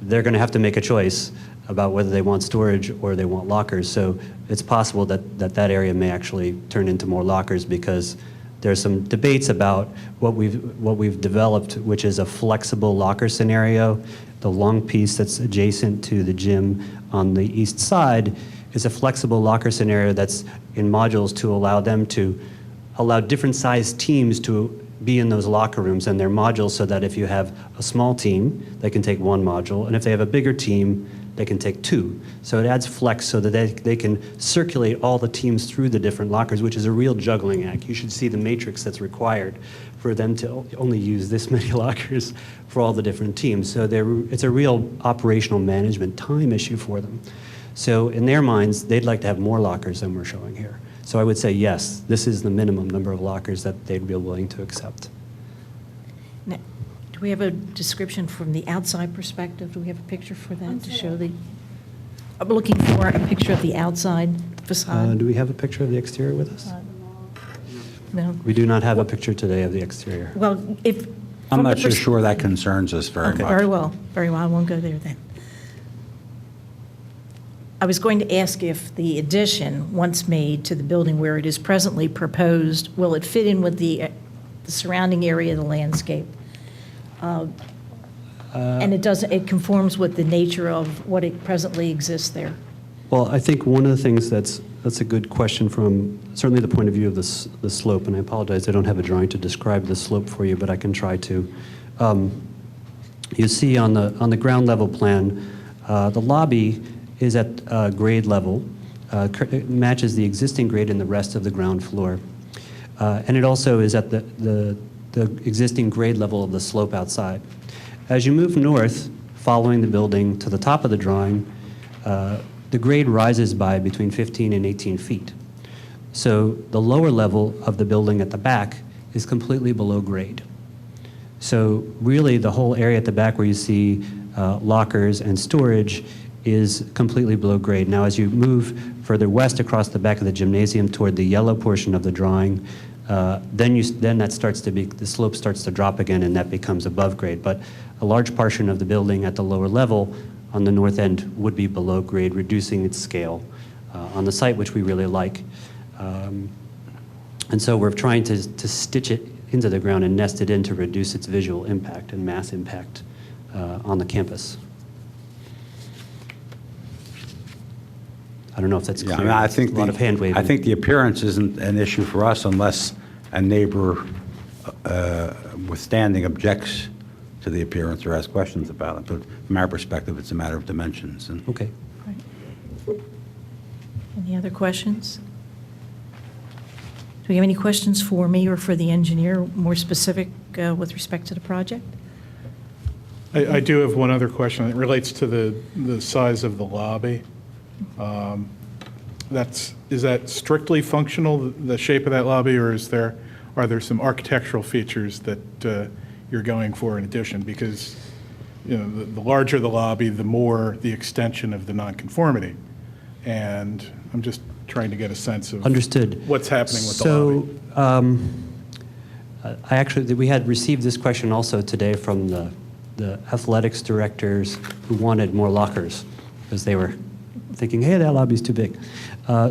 they're going to have to make a choice about whether they want storage or they want lockers. So it's possible that area may actually turn into more lockers, because there's some debates about what we've developed, which is a flexible locker scenario. The long piece that's adjacent to the gym on the east side is a flexible locker scenario that's in modules to allow different sized teams to be in those locker rooms, and they're modules so that if you have a small team, they can take one module, and if they have a bigger team, they can take two. So it adds flex so that they can circulate all the teams through the different lockers, which is a real juggling act. You should see the matrix that's required for them to only use this many lockers for all the different teams. So it's a real operational management time issue for them. So in their minds, they'd like to have more lockers than we're showing here. So I would say, yes, this is the minimum number of lockers that they'd be willing to accept. Now, do we have a description from the outside perspective? Do we have a picture for that to show the, I'm looking for a picture of the outside facade. Do we have a picture of the exterior with us? No? We do not have a picture today of the exterior. Well, if. I'm from not the so pers- sure that concerns us very Okay, much. very well, very well. I won't go there then. I was going to ask if the addition, once made to the building where it is presently proposed, will it fit in with the surrounding area of the landscape? And it conforms with the nature of what it presently exists there? Well, I think one of the things that's a good question from certainly the point of view of the slope, and I apologize, I don't have a drawing to describe the slope for you, but I can try to. You see on the ground level plan, the lobby is at grade level. It matches the existing grade in the rest of the ground floor. And it also is at the existing grade level of the slope outside. As you move north, following the building to the top of the drawing, the grade rises by between 15 and 18 feet. So the lower level of the building at the back is completely below grade. So really the whole area at the back where you see lockers and storage is completely below grade. Now, as you move further west across the back of the gymnasium toward the yellow portion of the drawing, then that starts to be, the slope starts to drop again, and that becomes above grade. But a large portion of the building at the lower level on the north end would be below grade, reducing its scale on the site, which we really like. And so we're trying to stitch it into the ground and nest it in to reduce its visual impact and mass impact on the campus. I don't know if that's Yeah, clear. I mean, I think a lot of hand waving. I think the appearance isn't an issue for us unless a neighbor withstanding objects to the appearance or has questions about it. But from our perspective, it's a matter of dimensions. And Okay. Any other questions? Do we have any questions for me or for the engineer, more specific with respect to the project? I do have one other question. It relates to the size of the lobby. Is that strictly functional, the shape of that lobby, or are there some architectural features that you're going for in addition? Because, you know, the larger the lobby, the more the extension of the nonconformity. And I'm just trying to get a sense of Understood. what's happening with the lobby. We had received this question also today from the athletics directors who wanted more lockers because they were thinking, hey, that lobby's too big.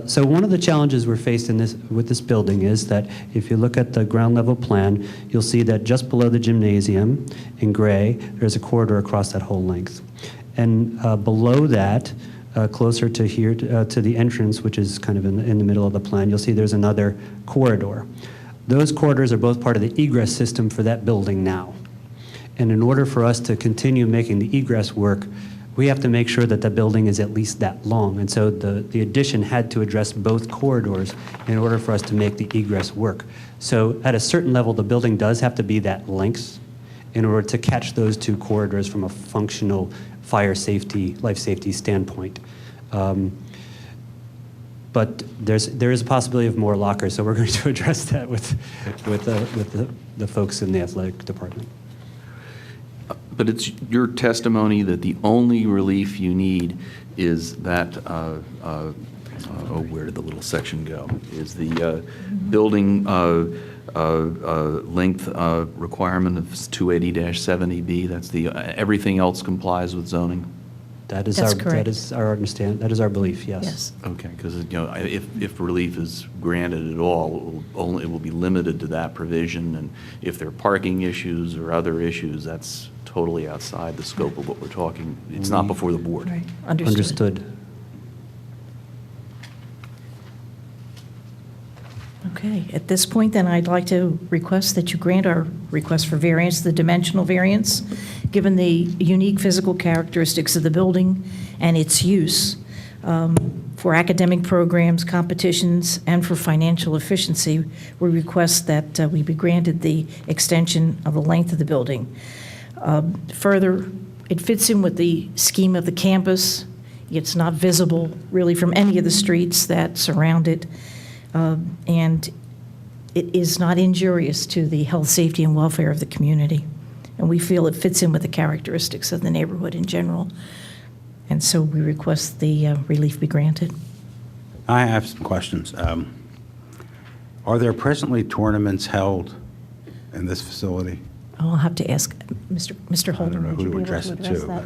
So one of the challenges we're faced with this building is that if you look at the ground level plan, you'll see that just below the gymnasium in gray, there's a corridor across that whole length. And below that, closer to here, to the entrance, which is kind of in the middle of the plan, you'll see there's another corridor. Those corridors are both part of the egress system for that building now. And in order for us to continue making the egress work, we have to make sure that the building is at least that long. And so the addition had to address both corridors in order for us to make the egress work. So at a certain level, the building does have to be that length in order to catch those two corridors from a functional fire safety, life safety standpoint. But there is a possibility of more lockers, so we're going to address that with the folks in the athletic department. But it's your testimony that the only relief you need is that, where did the little section go? Is the building length requirement of 280-70B? That's everything else complies with zoning? That's correct. That is our understanding. That is our belief, yes. Yes. Okay, because if relief is granted at all, it will be limited to that provision, and if there are parking issues or other issues, that's totally outside the scope of what we're talking. It's not before the board. Right. Understood. Okay, at this point, then, I'd like to request that you grant our request for variance, the dimensional variance, given the unique physical characteristics of the building and its use for academic programs, competitions, and for financial efficiency. We request that we be granted the extension of the length of the building. Further, it fits in with the scheme of the campus. It's not visible, really, from any of the streets that surround it. And it is not injurious to the health, safety, and welfare of the community. And we feel it fits in with the characteristics of the neighborhood in general. And so we request the relief be granted. I have some questions. Are there presently tournaments held in this facility? I'll have to ask Mr. I don't Holden. know would who you to be able address it address to. that?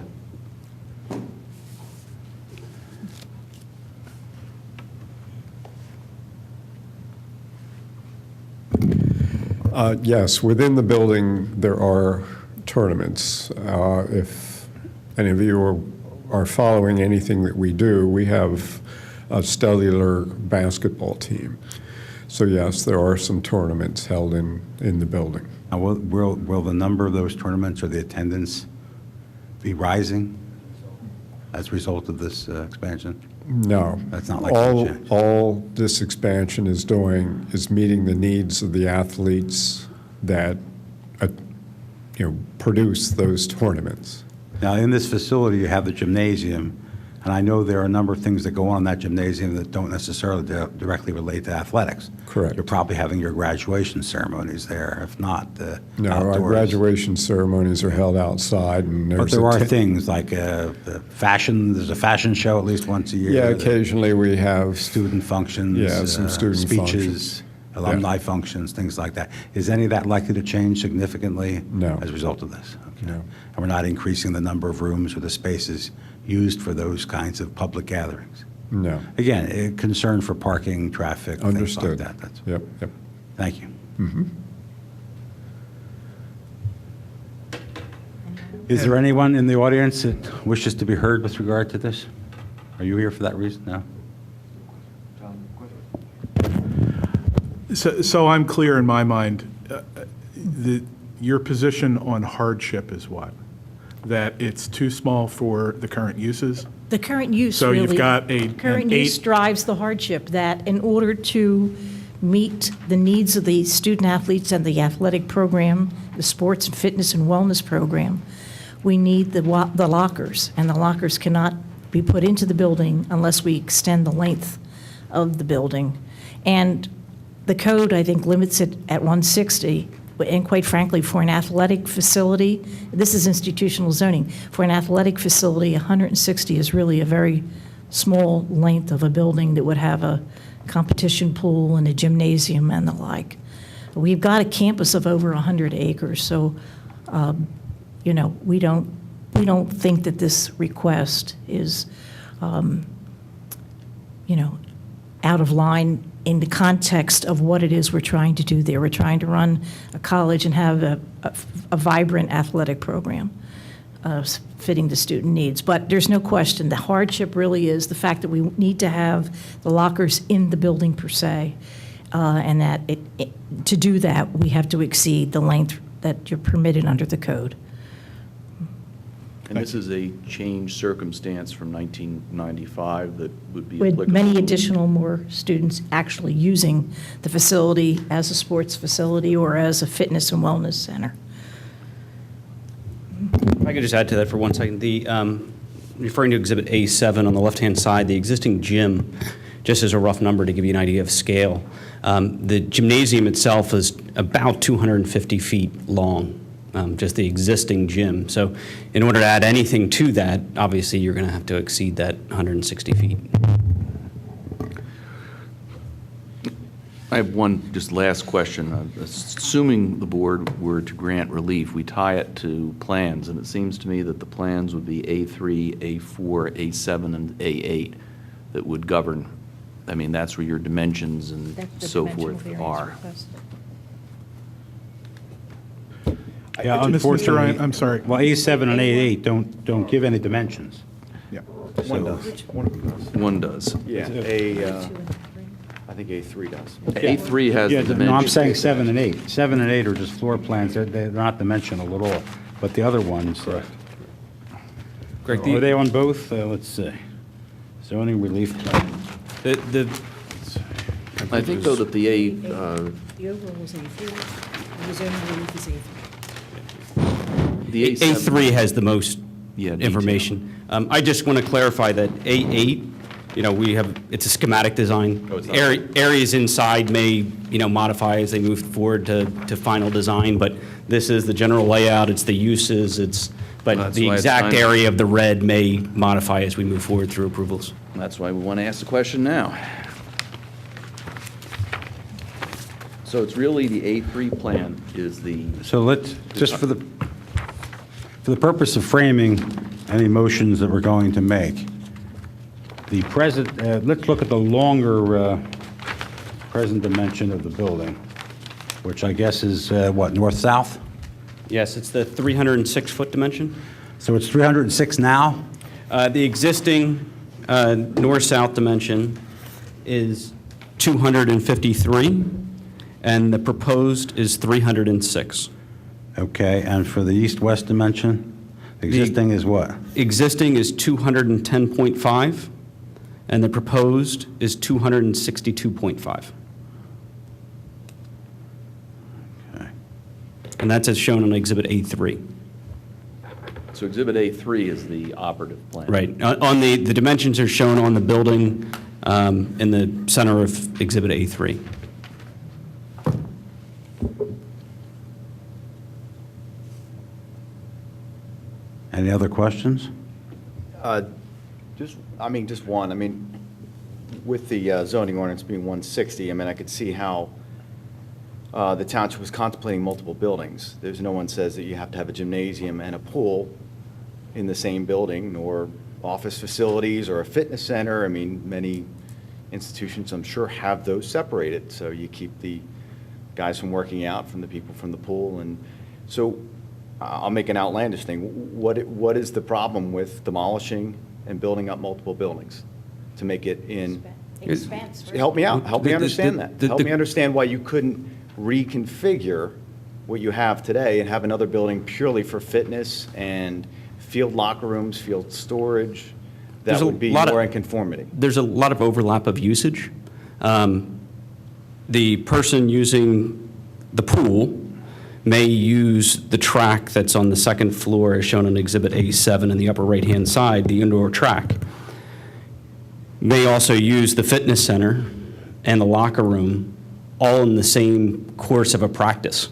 Yes, within the building, there are tournaments. If any of you are following anything that we do, we have a cellular basketball team. So yes, there are some tournaments held in the building. Now, will the number of those tournaments or the attendance be rising as a result of this expansion? No. That's not likely to change. All this expansion is doing is meeting the needs of the athletes that produce those tournaments. Now, in this facility, you have the gymnasium, and I know there are a number of things that go on in that gymnasium that don't necessarily directly relate to athletics. Correct. You're probably having your graduation ceremonies there, if not No, outdoors. our graduation ceremonies are held outside, and But there's there are a things like the fashion, there's a fashion show at least once a year. Yeah, the occasionally we have Student functions. Yeah, some student speeches, functions. alumni functions, things like that. Is any of that likely to change significantly? No. As a result of this? Okay. No. And we're not increasing the number of rooms or the spaces used for those kinds of public gatherings? No. Again, a concern for parking, traffic, Understood. things like that. That's, Yep. thank you. Is there anyone in the audience that wishes to be heard with regard to this? Are you here for that reason? No? So I'm clear in my mind, your position on hardship is what? That it's too small for the current uses? The current use, So really. you've got an Current use drives the hardship, that in order to meet the needs of the student athletes and the athletic program, the sports and fitness and wellness program, we need the lockers, and the lockers cannot be put into the building unless we extend the length of the building. And the code, I think, limits it at 160, and quite frankly, for an athletic facility, this is institutional zoning, for an athletic facility, 160 is really a very small length of a building that would have a competition pool and a gymnasium and the like. We've got a campus of over 100 acres, so, you know, we don't think that this request is, you know, out of line in the context of what it is we're trying to do there. We're trying to run a college and have a vibrant athletic program fitting the student needs. But there's no question, the hardship really is the fact that we need to have the lockers in the building per se, and that to do that, we have to exceed the length that you're permitted under the code. And this is a changed circumstance from 1995 that would be With applicable. many additional more students actually using the facility as a sports facility or as a fitness and wellness center. If I could just add to that for 1 second. Referring to Exhibit A7 on the left-hand side, the existing gym, just as a rough number to give you an idea of scale, the gymnasium itself is about 250 feet long, just the existing gym. So in order to add anything to that, obviously you're going to have to exceed that 160 feet. I have one just last question. Assuming the board were to grant relief, we tie it to plans, and it seems to me that the plans would be A3, A4, A7, and A8 that would govern. I mean, that's where your dimensions and so forth are. Yeah, Mr. Ryan, I'm sorry. Well, A7 and A8 don't give any dimensions. Yeah. One does. One does. Yeah, I think A3 does. A3 has the Yeah, dimensions. no, I'm saying 7 and 8. 7 and 8 are just floor plans. They're not dimensional at all. But the other ones, Greg, are they on both? Let's see. Zoning relief plan. I think, though, that the A, The overall is A4, the zoning relief is A3. the A7. A3 has the most Yeah, detail. information. I just want to clarify that A8, you know, it's a schematic design. Oh, it's not. Areas inside may, you know, modify as they move forward to final design, but this is the general layout, it's the uses, but That's the why it's exact time- area of the red may modify as we move forward through approvals. That's why we want to ask the question now. So it's really the A3 plan is the, So let's, just for the purpose of framing any motions that we're going to make, the present, let's look at the longer present dimension of the building, which I guess is what, north-south? Yes, it's the 306-foot dimension. So it's 306 now? The existing north-south dimension is 253, and the proposed is 306. Okay, and for the east-west dimension, the existing is what? Existing is 210.5, and the proposed is 262.5. Okay. And that's as shown on Exhibit A3. so Exhibit A3 is the operative plan. Right. On the dimensions are shown on the building in the center of Exhibit A3. Any other questions? Just one. I mean, with the zoning ordinance being 160, I mean, I could see how the township was contemplating multiple buildings. There's no one says that you have to have a gymnasium and a pool in the same building, nor office facilities or a fitness center. I mean, many institutions, I'm sure, have those separated, so you keep the guys from working out from the people from the pool. And so I'll make an outlandish thing. What is the problem with demolishing and building up multiple buildings to make it in? Expanse. Help me out. Help me The- understand the- that. the- Help the- me understand why you couldn't reconfigure what you have today and have another building purely for fitness and field locker rooms, field storage, There's that a would be lot of- more in conformity. There's a lot of overlap of usage. The person using the pool may use the track that's on the second floor, as shown on Exhibit A7 in the upper right-hand side, the indoor track. May also use the fitness center and the locker room all in the same course of a practice.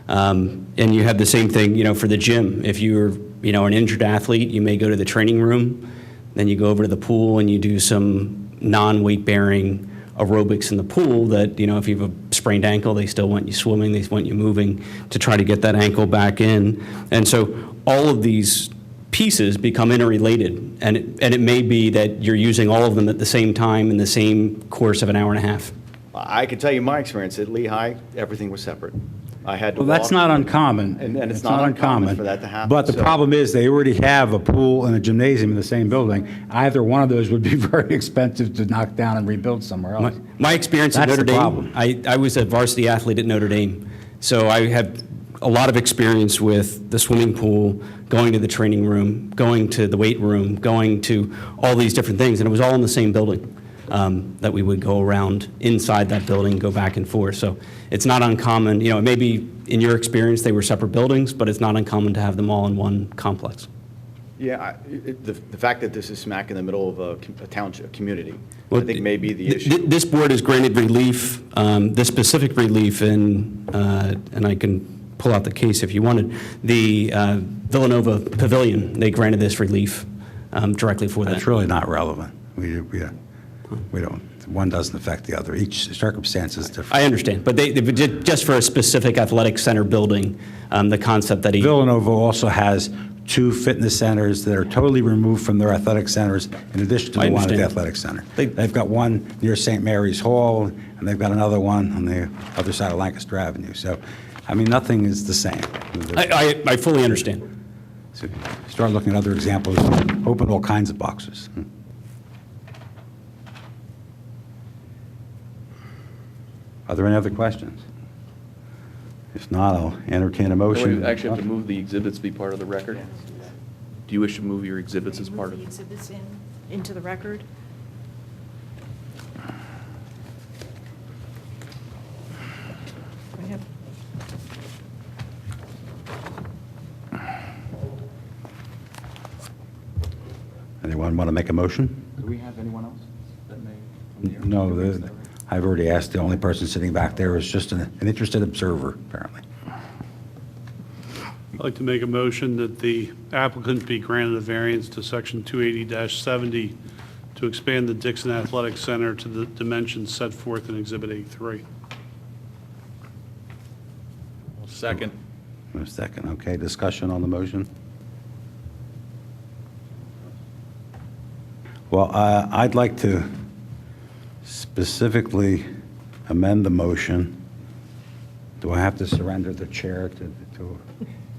And you have the same thing, you know, for the gym. If you're, you know, an injured athlete, you may go to the training room, then you go over to the pool and you do some non-weight-bearing aerobics in the pool that, you know, if you have a sprained sprained ankle. They still want you swimming. They want you moving to try to get that ankle back in. And so all of these pieces become interrelated. And it may be that you're using all of them at the same time in the same course of an hour and a half. I can tell you my experience at Lehigh, everything was separate. I had to Well, that's walk- not uncommon. And it's not uncommon for that to happen, But the so- problem is, they already have a pool and a gymnasium in the same building. Either one of those would be very expensive to knock down and rebuild somewhere else. My experience at That's Notre the Dame, problem. I was a varsity athlete at Notre Dame, so I have a lot of experience with the swimming pool, going to the training room, going to the weight room, going to all these different things, and it was all in the same building that we would go around inside that building, go back and forth. So it's not uncommon, you know, it may be in your experience they were separate buildings, but it's not uncommon to have them all in one complex. Yeah, the fact that this is smack in the middle of a township, community, Well, I think may be the issue. This board has granted relief, this specific relief in, and I can pull out the case if you wanted, the Villanova Pavilion, they granted this relief directly for that. That's really not relevant. We don't, one doesn't affect the other. Each circumstance is different. I understand, but they did just for a specific athletic center building, the concept that he. Villanova also has 2 fitness centers that are totally removed from their athletic centers, in addition to I the one at the understand. athletic center. They- They've got one near St. Mary's Hall, and they've got another one on the other side of Lancaster Avenue. So, I mean, nothing is the same. I fully understand. So start looking at other examples, open all kinds of boxes. Are there any other questions? If not, I'll entertain a motion. We actually have to move the exhibits to be part of the record? Do you wish to move your exhibits as part Move the of? exhibits into the record. We have- Anyone want to make a motion? Do we have anyone else that may? No, I've already asked. The only person sitting back there is just an interested observer, apparently. I'd like to make a motion that the applicant be granted a variance to Section 280-70 to expand the Dixon Athletic Center to the dimensions set forth in Exhibit A3. Second. A second, okay. Discussion on the motion? Well, I'd like to specifically amend the motion. Do I have to surrender the chair to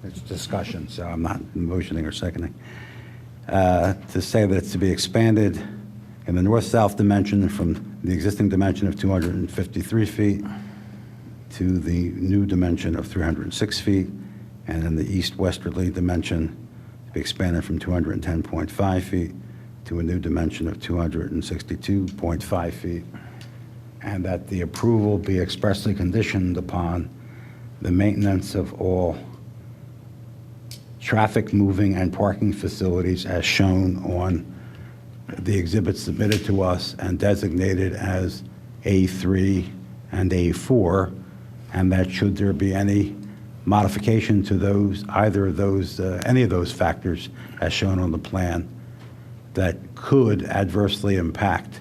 its discussion? So I'm not motioning or seconding. To say that it's to be expanded in the north-south dimension from the existing dimension of 253 feet to the new dimension of 306 feet, and in the east-westerly dimension to be expanded from 210.5 feet to a new dimension of 262.5 feet, and that the approval be expressly conditioned upon the maintenance of all traffic moving and parking facilities as shown on the exhibits submitted to us and designated as A3 and A4, and that should there be any modification to those, either of those, any of those factors as shown on the plan that could adversely impact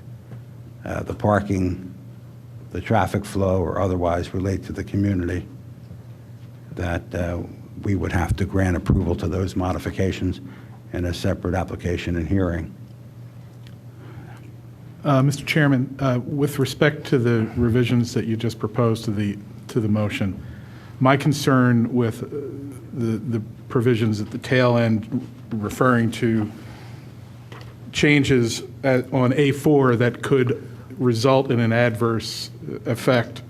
the parking, the traffic flow, or otherwise relate to the community, that we would have to grant approval to those modifications in a separate application and hearing. Mr. Chairman, with respect to the revisions that you just proposed to the motion, my concern with the provisions at the tail end referring to changes on A4 that could result in an adverse effect,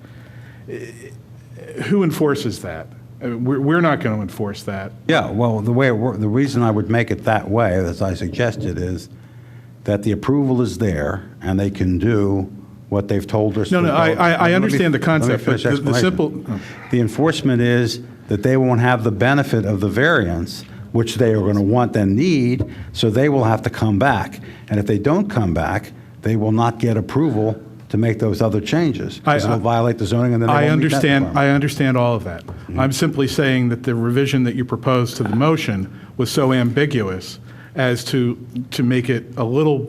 who enforces that? We're not going to enforce that. Yeah, well, the reason I would make it that way, as I suggested, is that the approval is there and they can do what they've told us. No, to no, do. I understand the Let me concept, but finish the simple. The enforcement is that they won't have the benefit of the variance, which they are going to want and need, so they will have to come back. And if they don't come back, they will not get approval to make those other changes, because it'll violate the zoning and then they I won't meet that understand, requirement. I understand all of that. I'm simply saying that the revision that you proposed to the motion was so ambiguous as to make it a little,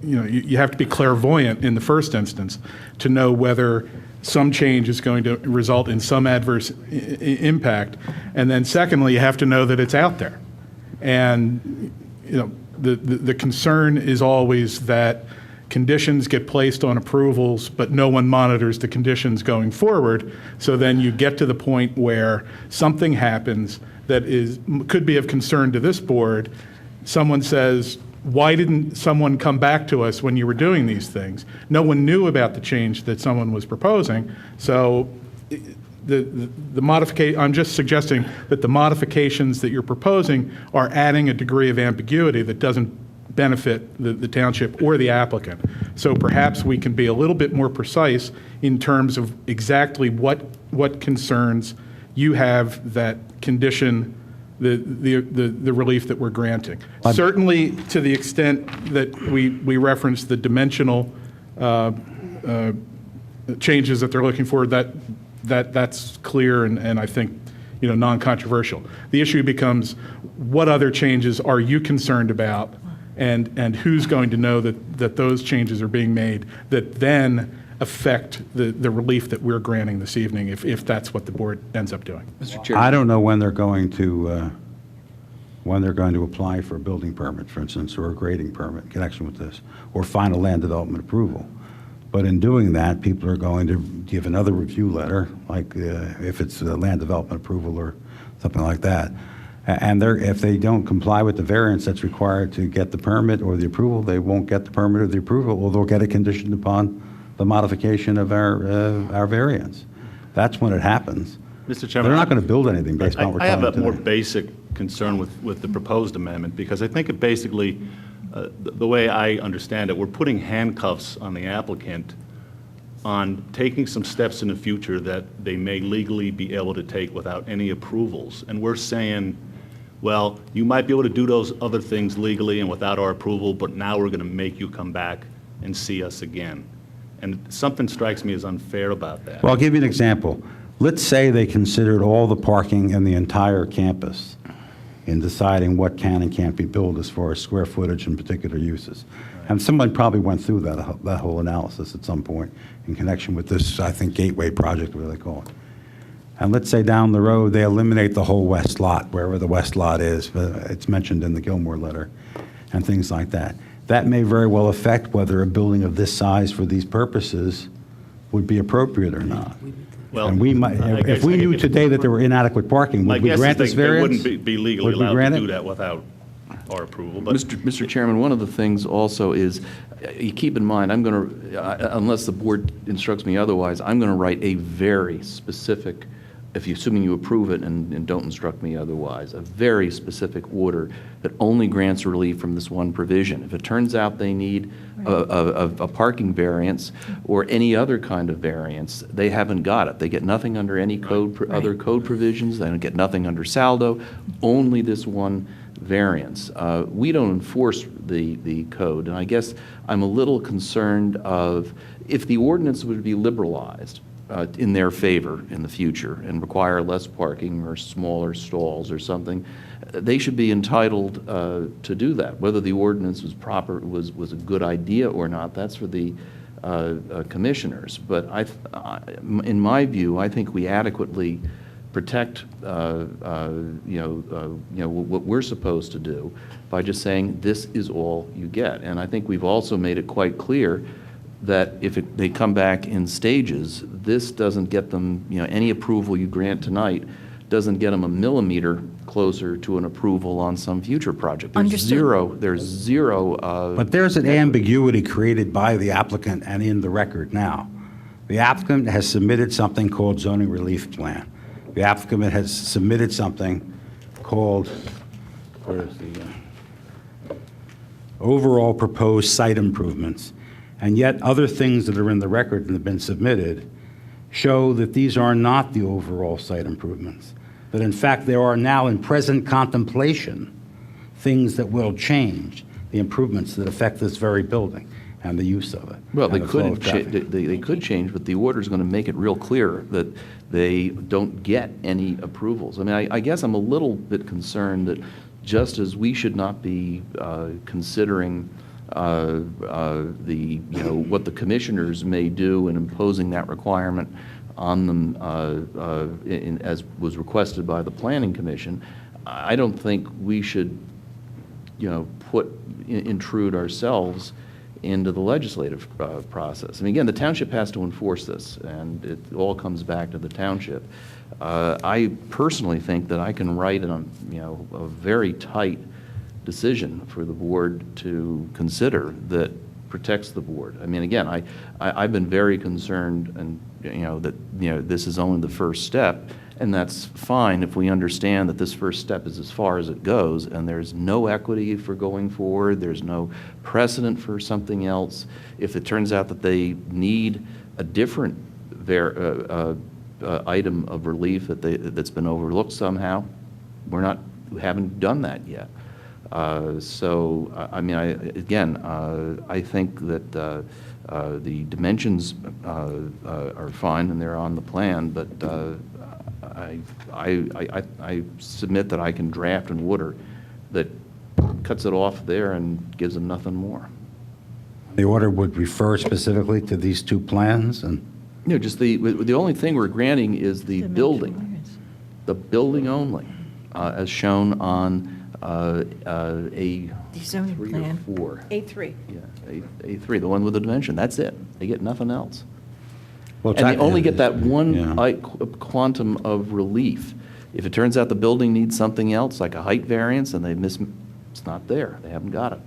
you have to be clairvoyant in the first instance to know whether some change is going to result in some adverse impact. And then secondly, you have to know that it's out there. And, you know, the concern is always that conditions get placed on approvals, but no one monitors the conditions going forward. So then you get to the point where something happens that could be of concern to this board. Someone says, why didn't someone come back to us when you were doing these things? No one knew about the change that someone was proposing. So the modification, I'm just suggesting that the modifications that you're proposing are adding a degree of ambiguity that doesn't benefit the township or the applicant. So perhaps we can be a little bit more precise in terms of exactly what concerns you have that condition the relief that we're granting. Certainly to the extent that we reference the dimensional changes that they're looking for, that's clear and I think, you know, non-controversial. The issue becomes, what other changes are you concerned about, and who's going to know that those changes are being made that then affect the relief that we're granting this evening, if that's what the board ends up doing. Mr. Chair. I don't know when they're going to apply for a building permit, for instance, or a grading permit in connection with this, or final land development approval. But in doing that, people are going to give another review letter, like if it's a land development approval or something like that. And if they don't comply with the variance that's required to get the permit or the approval, they won't get the permit or the approval, or they'll get it conditioned upon the modification of our variance. That's when it happens. Mr. Chairman, They're not going to build anything based on what we're I have telling a more them. basic concern with the proposed amendment, because I think it basically, the way I understand it, we're putting handcuffs on the applicant on taking some steps in the future that they may legally be able to take without any approvals. And we're saying, well, you might be able to do those other things legally and without our approval, but now we're going to make you come back and see us again. And something strikes me as unfair about that. Well, I'll give you an example. Let's say they considered all the parking in the entire campus in deciding what can and can't be built as far as square footage and particular uses. And someone probably went through that whole analysis at some point in connection with this, I think, gateway project, whatever they call it. And let's say down the road, they eliminate the whole west lot, wherever the west lot is. It's mentioned in the Gilmore letter, and things like that. That may very well affect whether a building of this size for these purposes would be appropriate or not. Well, And we might, I guess if we knew today that there were inadequate parking, My would we guess grant is this they variance? wouldn't be legally Would we allowed grant to do it? that without our approval. But Mr. Chairman, one of the things also is, you keep in mind, I'm going to, unless the board instructs me otherwise, I'm going to write a very specific, assuming you approve it and don't instruct me otherwise, a very specific order that only grants relief from this one provision. If it turns out they need a parking variance or any other kind of variance, they haven't got it. They get nothing under any code, other code provisions. They don't get nothing under saldo, only this one variance. We don't enforce the code, and I guess I'm a little concerned of if the ordinance would be liberalized in their favor in the future and require less parking or smaller stalls or something, they should be entitled to do that. Whether the ordinance was proper, was a good idea or not, that's for the commissioners. But in my view, I think we adequately protect what we're supposed to do by just saying this is all you get. And I think we've also made it quite clear that if they come back in stages, this doesn't get them, any approval you grant tonight doesn't get them a millimeter closer to an approval on some future project. There's zero. But there's an ambiguity created by the applicant and in the record now. The applicant has submitted something called zoning relief plan. The applicant has submitted something called, where is the overall proposed site improvements. And yet other things that are in the record and have been submitted show that these are not the overall site improvements. That in fact there are now in present contemplation things that will change, the improvements that affect this very building and the use of it. Well, and they the flow of traffic. they could change, but the order is going to make it real clear that they don't get any approvals. I mean, I guess I'm a little bit concerned that just as we should not be considering what the commissioners may do in imposing that requirement on them as was requested by the Planning Commission, I don't think we should, intrude ourselves into the legislative process. I mean, again, the township has to enforce this, and it all comes back to the township. I personally think that I can write a very tight decision for the board to consider that protects the board. I mean, again, I've been very concerned, and that this is only the first step, and that's fine if we understand that this first step is as far as it goes, and there's no equity for going forward, there's no precedent for something else. If it turns out that they need a different item of relief that's been overlooked somehow, we haven't done that yet. So, I mean, I think that the dimensions are fine and they're on the plan, but I submit that I can draft an order that cuts it off there and gives them nothing more. The order would refer specifically to these two plans, and Just the only thing we're granting is the building only, as shown on The zoning A3 plan. or 4. A3. Yeah, A3, the one with the dimension. That's it. They get nothing else. well, And they only get that one Yeah. quantum of relief. If it turns out the building needs something else, like a height variance, and it's not there. They haven't got it.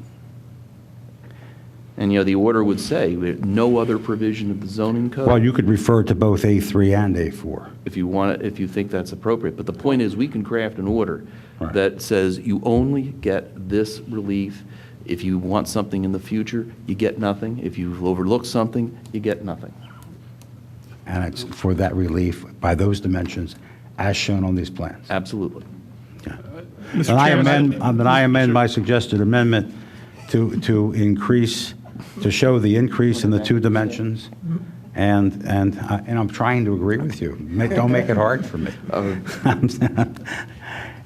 And, the order would say, no other provision of the zoning code. Well, you could refer to both A3 and A4. If you want it, if you think that's appropriate. But the point is, we can craft an order Right. that says you only get this relief. If you want something in the future, you get nothing. If you've overlooked something, you get nothing. And it's for that relief by those dimensions as shown on these plans. Absolutely. Mr. And I Chairman, amend my suggested amendment to increase, to show the increase in the two dimensions, and I'm trying to agree with you. Don't make it hard for me.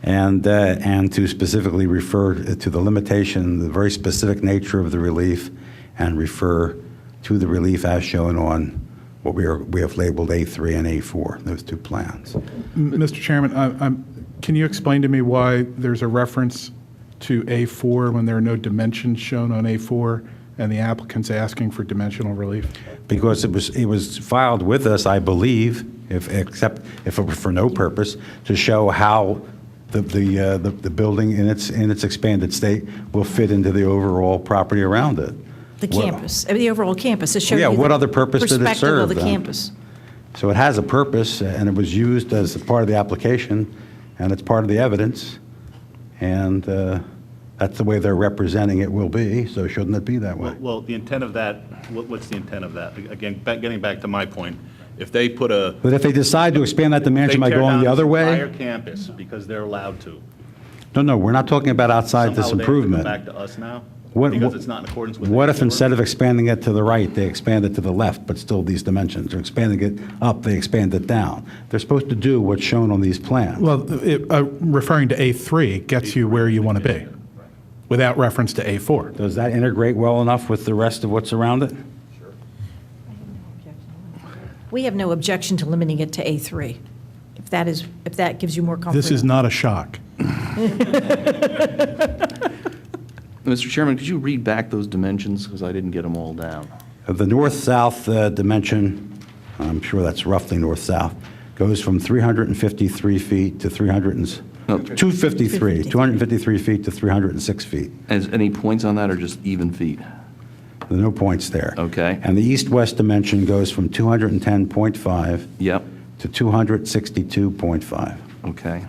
And to specifically refer to the limitation, the very specific nature of the relief, and refer to the relief as shown on what we have labeled A3 and A4, those two plans. Mr. Chairman, can you explain to me why there's a reference to A4 when there are no dimensions shown on A4 and the applicant's asking for dimensional relief? Because it was filed with us, I believe, except if it were for no purpose, to show how the building in its expanded state will fit into the overall property around it. The campus, the overall campus. It shows Yeah, you what the other purpose did it perspective serve of the then? campus. So it has a purpose, and it was used as a part of the application, and it's part of the evidence, and that's the way they're representing it will be, so shouldn't it be that way? Well, the intent of that, what's the intent of that? Again, getting back to my point, if they put a... But if they decide to expand that they dimension by tear going down the other entire way, campus because they're allowed to. no, we're not talking about outside this Somehow they have to improvement. come back to us now? What- Because it's not in accordance with... What if A4? instead of expanding it to the right, they expand it to the left, but still these dimensions? Or expanding it up, they expand it down? They're supposed to do what's shown on these plans. Well, referring to A3 gets you where you want to be, without reference to A4. Does that integrate well enough with the rest of what's around it? We have no objection to limiting it to A3, if that gives you more comfort. This is not a shock. Mr. Chairman, could you read back those dimensions, because I didn't get them all down? The north-south dimension, I'm sure that's roughly north-south, goes from 353 feet to 253 feet to 306 feet. Is any points on that, or just even feet? There are no points there. Okay. And the east-west dimension goes from 210.5 Yep, to 262.5, okay.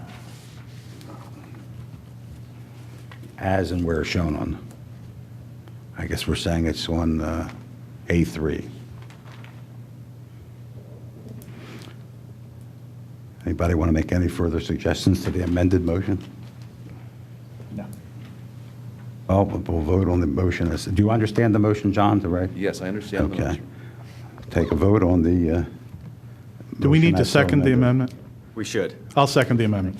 as and where shown on, I guess we're saying it's on A3. Anybody want to make any further suggestions to the amended motion? No. Well, we'll vote on the motion. Do you understand the motion, John, right? Yes, I understand the Okay. motion. Take a vote on the Do we need motion to as so second the amended. amendment? We should. I'll second the amendment.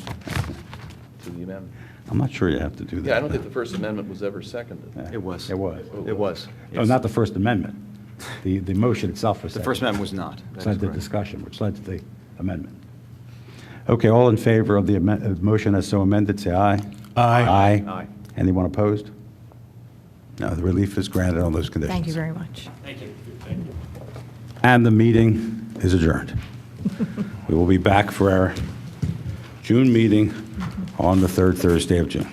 To the amendment. I'm not sure you have to do that. Yeah, I don't think the First Amendment was ever seconded. Yeah, It was. It was. It was. No, yes. not the First Amendment. The motion itself was The seconded. First Amendment was not. That Which is led to correct. discussion, which led to the amendment. Okay, all in favor of the motion as so amended, say aye. Aye. Aye. Anyone opposed? No, the relief is granted on those conditions. Thank you very much. And the meeting is adjourned. We will be back for our June meeting on the third Thursday of June.